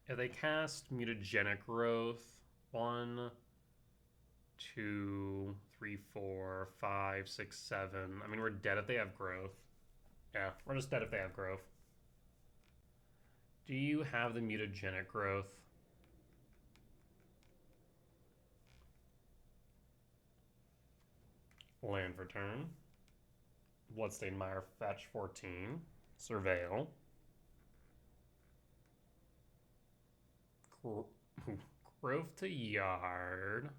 Speaker 1: if they cast Mutagenic Growth, 1, 2, 3, 4, 5, 6, 7. I mean, we're dead if they have growth. Yeah, we're just dead if they have growth. Do you have the Mutagenic Growth? Land for turn. Bloodstained Mire, fetch 14. Surveil. Growth to Yard.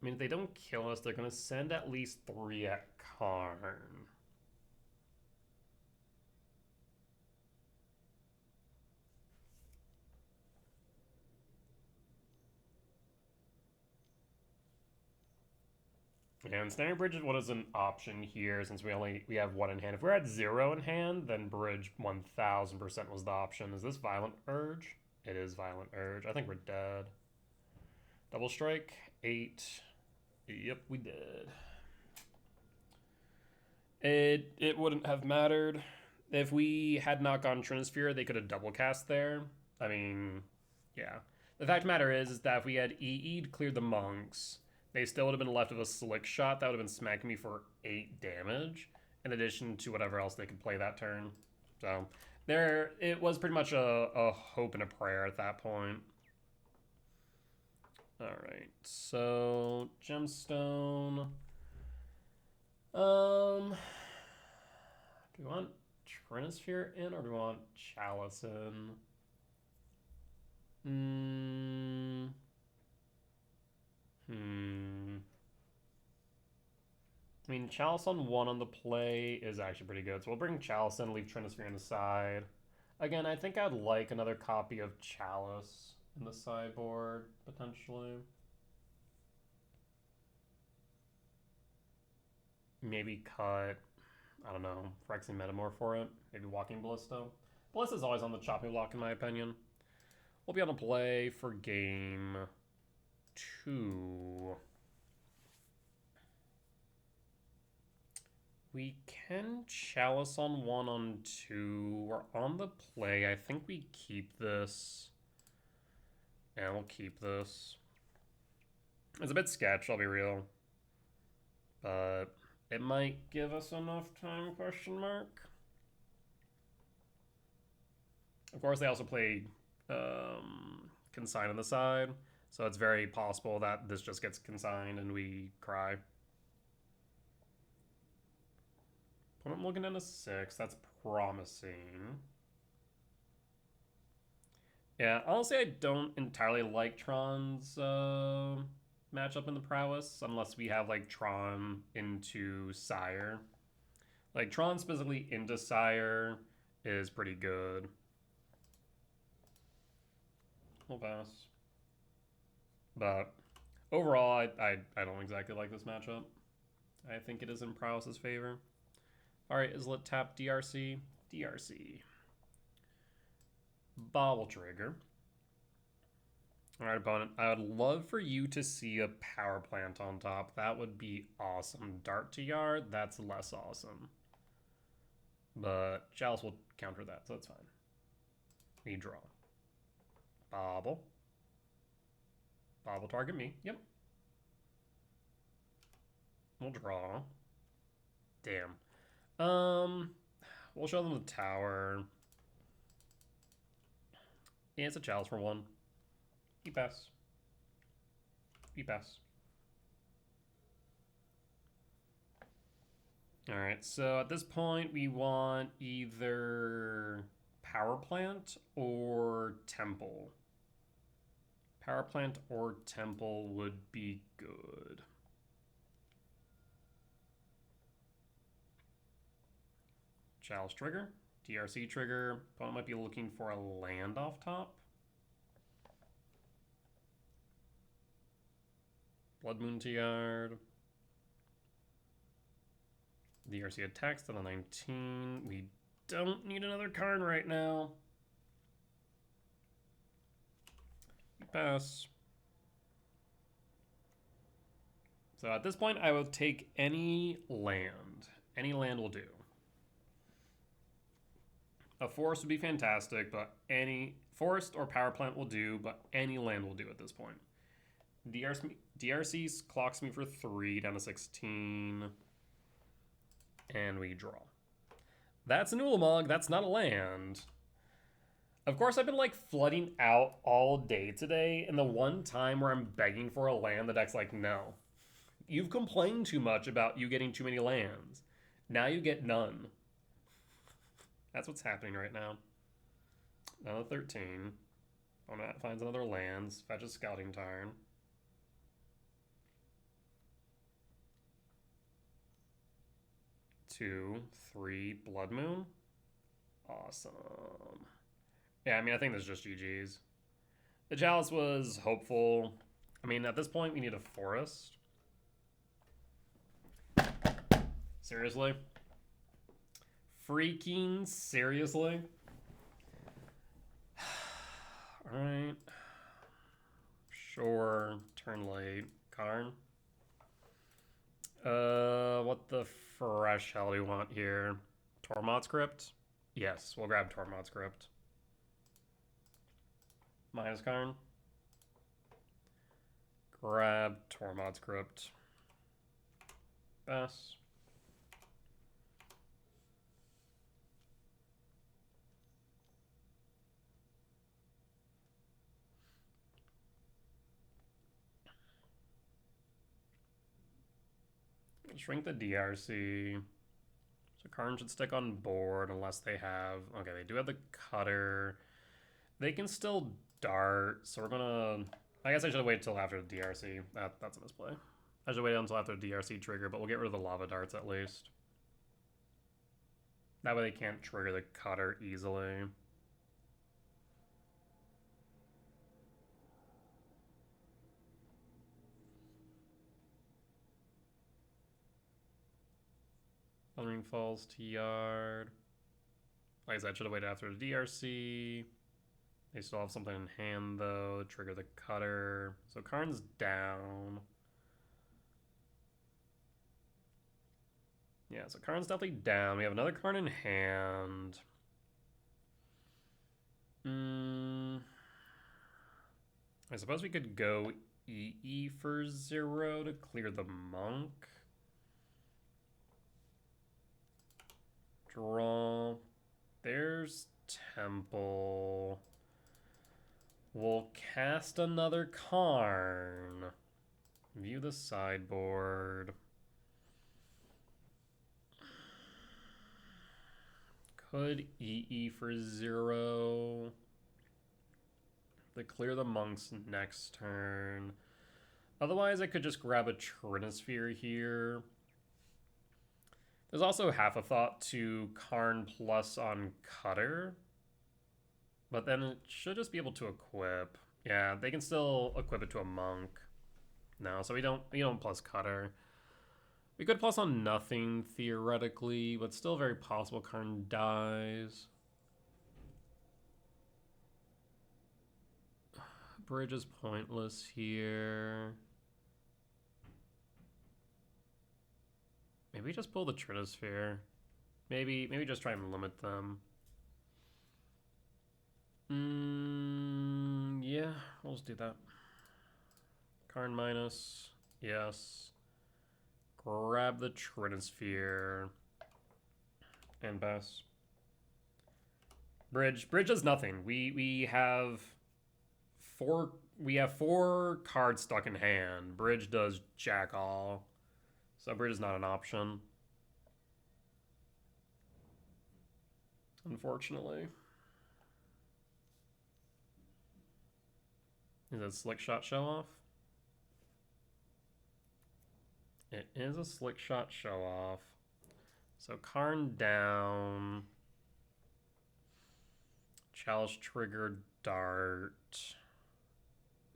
Speaker 1: I mean, if they don't kill us, they're going to send at least 3 at Karn. And Snaring Bridge is what is an option here since we have 1 in hand. If we're at 0 in hand, then Bridge 1000% was the option. Is this Violent Urge? It is Violent Urge. I think we're dead. Double Strike, 8. Yep, we did. It wouldn't have mattered. If we had not gone Trinisphere, they could have double cast there. I mean, yeah. The fact of the matter is that if we had EE'd cleared the monks, they still would have been left with a Slick Shot that would have been smacking me for 8 damage, in addition to whatever else they could play that turn. So it was pretty much a hope and a prayer at that point. Alright, so Gemstone. Do we want Trinisphere in or do we want Chalice in? I mean, Chalice on 1 on the play is actually pretty good. So we'll bring Chalice in, leave Trinisphere on the side. Again, I think I'd like another copy of Chalice in the sideboard, potentially. Maybe cut, I don't know, Phyrexian Metamorph for it. Maybe Walking Ballista. Ballista's always on the chopping block, in my opinion. We'll be on a play for game 2. We can Chalice on 1 on 2. We're on the play. I think we keep this. Yeah, we'll keep this. It's a bit sketch, I'll be real. But it might give us enough time, question mark. Of course, they also play Consign on the side. So it's very possible that this just gets consigned and we cry. I'm looking at a 6. That's promising. Yeah, honestly, I don't entirely like Tron's matchup in the Prowess, unless we have, like, Tron into Sire. Like, Tron specifically into Sire is pretty good. We'll pass. But overall, I don't exactly like this matchup. I think it is in Prowess's favor. Alright, Islet tap DRC. DRC. Bobble Trigger. Alright, opponent. I would love for you to see a power plant on top. That would be awesome. Dart to Yard, that's less awesome. But Chalice will counter that, so that's fine. We draw. Bobble. Bobble target me. Yep. We'll draw. Damn. We'll show them the tower. Yeah, it's a Chalice for 1. You pass. You pass. Alright, so at this point we want either Power Plant or Temple. Power Plant or Temple would be good. Chalice trigger, DRC trigger. Opponent might be looking for a land off top. Blood Moon to yard. DRC attacks to the 19. We don't need another card right now. Pass. So at this point, I will take any land. Any land will do. A forest would be fantastic, but any forest or power plant will do, but any land will do at this point. DRC clocks me for 3 down to 16. And we draw. That's an Ulamog. That's not a land. Of course, I've been like flooding out all day today, and the one time where I'm begging for a land, the deck's like, no. You've complained too much about you getting too many lands. Now you get none. That's what's happening right now. Another 13. Opponent finds another lands, fetches Scouting Tarn. Two, 3, Blood Moon. Awesome. Yeah, I mean, I think this is just GG's. The Chalice was hopeful. I mean, at this point, we need a forest. Seriously? Freaking seriously? Alright. Sure. Turn late. Karn. What the fresh hell do we want here? Tormod's Crypt? Yes, we'll grab Tormod's Crypt. Minus Karn. Grab Tormod's Crypt. Best. Shrink the DRC. So Karn should stick on board unless they have... Okay, they do have the Cutter. They can still dart, so we're gonna... I guess I should wait until after the DRC. That's a misplay. I should wait until after the DRC trigger, but we'll get rid of the Lava Darts at least. That way they can't trigger the Cutter easily. Thundering Falls to yard. Like I said, I should have waited after the DRC. They still have something in hand, though. Trigger the Cutter. So Karn's down. Yeah, so Karn's definitely down. We have another Karn in hand. I suppose we could go EE for 0 to clear the Monk. Draw. There's Temple. We'll cast another Karn. View the sideboard. Could EE for 0. They clear the Monks next turn. Otherwise, I could just grab a Trinisphere here. There's also half a thought to Karn plus on Cutter. But then it should just be able to equip. Yeah, they can still equip it to a Monk. No, so we don't plus Cutter. We could plus on nothing, theoretically, but still very possible Karn dies. Bridge is pointless here. Maybe just pull the Trinisphere. Maybe just try and limit them. Yeah, we'll just do that. Karn minus. Yes. Grab the Trinisphere. And pass. Bridge. Bridge does nothing. We have four cards stuck in hand. Bridge does jack all. So bridge is not an option. Unfortunately. Is it a Slick Shot show off? It is a Slick Shot show off. So Karn down. Chalice trigger dart.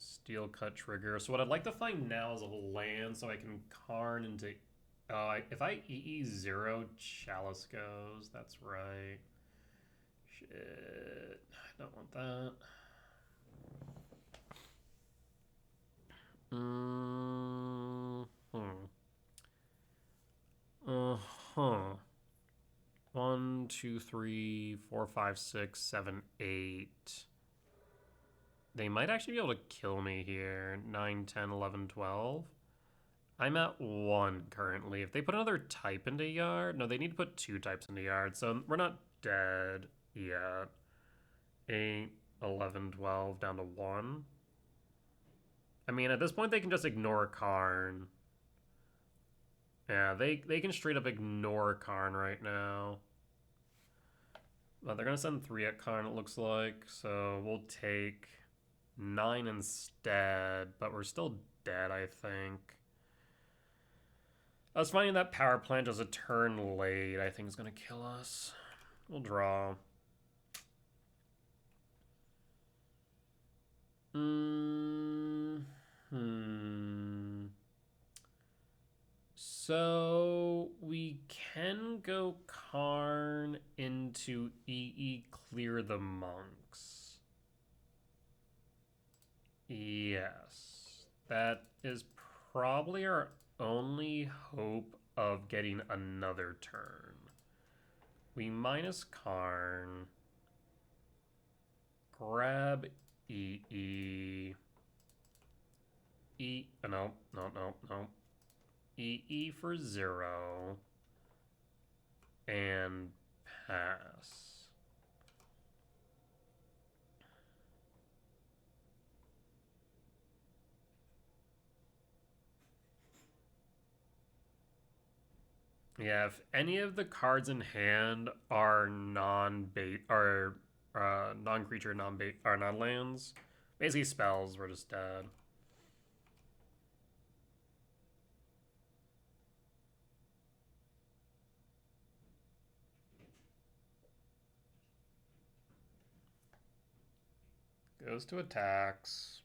Speaker 1: Steel Cut trigger. So what I'd like to find now is a land so I can Karn into... if I EE0, Chalice goes. That's right. Shit. I don't want that. Uh-huh. 1, 2, 3, 4, 5, 6, 7, 8. They might actually be able to kill me here. 9, 10, 11, 12. I'm at 1 currently. If they put another type into yard... No, they need to put 2 types into yard, so we're not dead yet. 8, 11, 12, down to 1. I mean, at this point, they can just ignore Karn. Yeah, they can straight up ignore Karn right now. But they're going to send 3 at Karn, it looks like. So we'll take 9 instead. But we're still dead, I think. I was finding that power plant just a turn late, I think is going to kill us. We'll draw. So we can go Karn into EE clear the monks. Yes. That is probably our only hope of getting another turn. We minus Karn. Grab EE. No. EE for 0. And pass. Yeah, if any of the cards in hand are non-bait or non-creature, non-bait or non-lands, basically spells, we're just dead. Goes to attacks.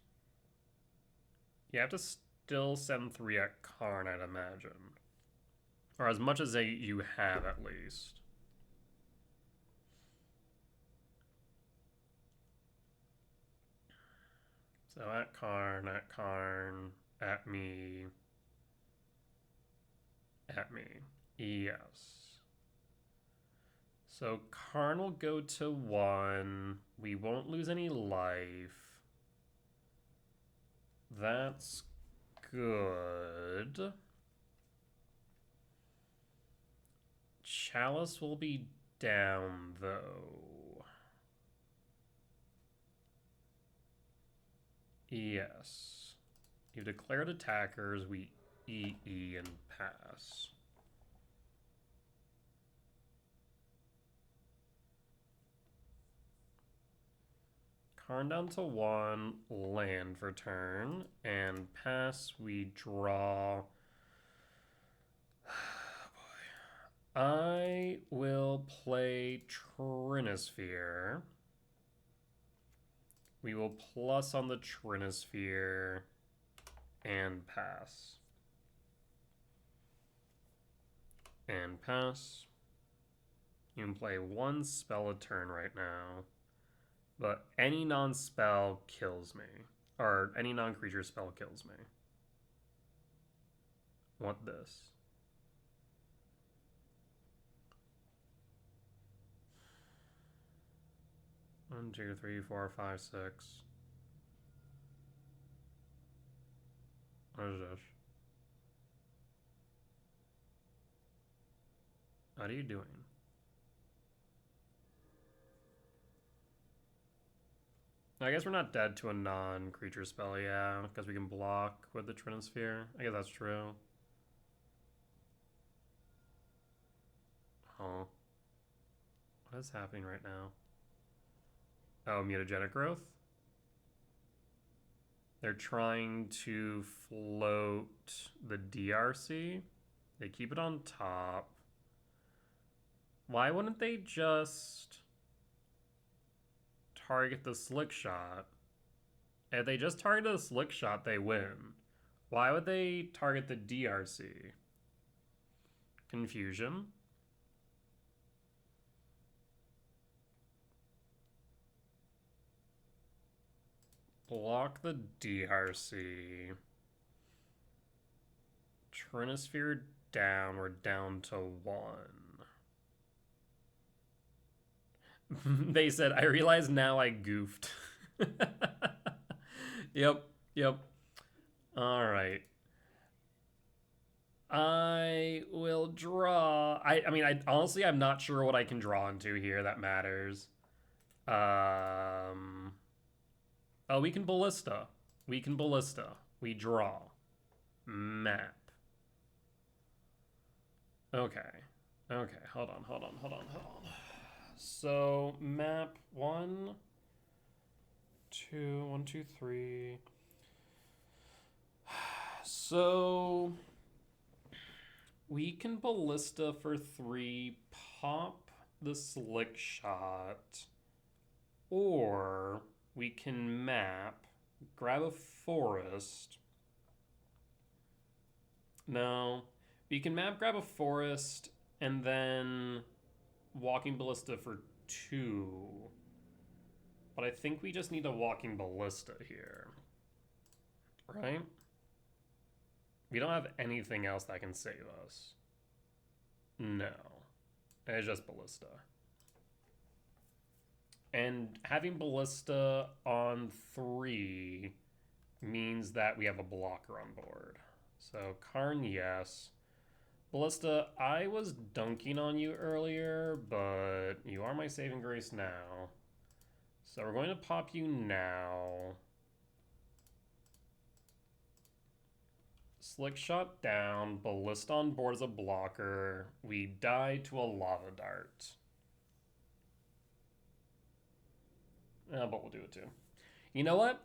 Speaker 1: You have to still send 3 at Karn, I'd imagine. Or as much as you have, at least. So at Karn, at me. Yes. So Karn will go to 1. We won't lose any life. That's good. Chalice will be down, though. Yes. You've declared attackers. We EE and pass. Karn down to 1, land for turn, and pass, we draw. I will play Trinisphere. We will plus on the Trinisphere and pass. And pass. You can play 1 spell a turn right now. But any non-spell kills me. Or any non-creature spell kills me. Want this. One, 2, 3, 4, 5, 6. What is this? What are you doing? I guess we're not dead to a non-creature spell, yeah, because we can block with the Trinisphere. I guess that's true. Oh. What is happening right now? Oh, mutagenic growth? They're trying to float the DRC. They keep it on top. Why wouldn't they just target the slick shot? If they just target a slick shot, they win. Why would they target the DRC? Confusion. Block the DRC. Trinisphere down. We're down to 1. They said, I realize now I goofed. Yep. Alright. I will draw. I mean, honestly, I'm not sure what I can draw into here that matters. Oh, we can ballista. We draw. Map. Okay. Hold on. So, map 1, 2, 3. So, we can ballista for 3, pop the slick shot, or we can map, grab a forest. No, we can map, grab a forest, and then walking ballista for 2. But I think we just need a walking ballista here. Right? We don't have anything else that can save us. No. It's just ballista. And having ballista on 3 means that we have a blocker on board. So Karn, yes. Ballista, I was dunking on you earlier, but you are my saving grace now. So we're going to pop you now. Slick shot down, ballista on board as a blocker. We die to a lava dart. But we'll do it too. You know what?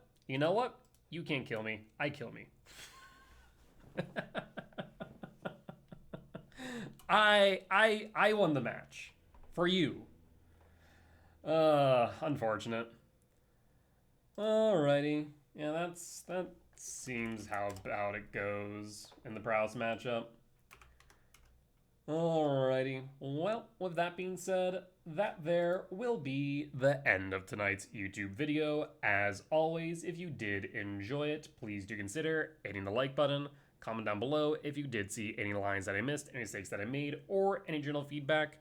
Speaker 1: You can't kill me. I kill me. I won the match. For you. Unfortunate. Alrighty. Yeah, that seems how about it goes in the Prowess matchup. Alrighty. Well, with that being said, that there will be the end of tonight's YouTube video. As always, if you did enjoy it, please do consider hitting the like button. Comment down below if you did see any lines that I missed, any mistakes that I made, or any general feedback.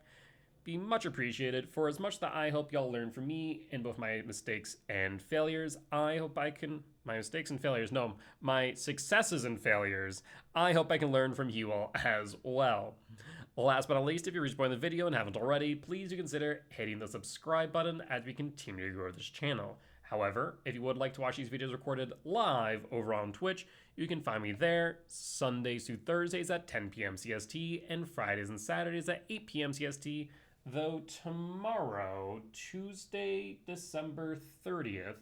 Speaker 1: Be much appreciated. For as much that I hope y'all learn from me in both my mistakes and failures, I hope I can... my successes and failures, I hope I can learn from you all as well. Last but not least, if you reached the point of the video and haven't already, please do consider hitting the subscribe button as we continue to grow this channel. However, if you would like to watch these videos recorded live over on Twitch, you can find me there Sundays through Thursdays at 10 p.m. CST and Fridays and Saturdays at 8 p.m. CST, though tomorrow, Tuesday, December 30th,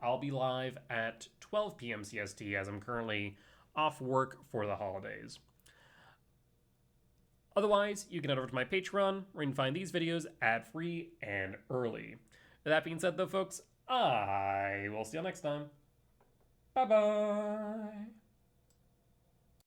Speaker 1: I'll be live at 12 p.m. CST as I'm currently off work for the holidays. Otherwise, you can head over to my Patreon, where you can find these videos ad-free and early. With that being said, though, folks, I will see you next time. Bye-bye.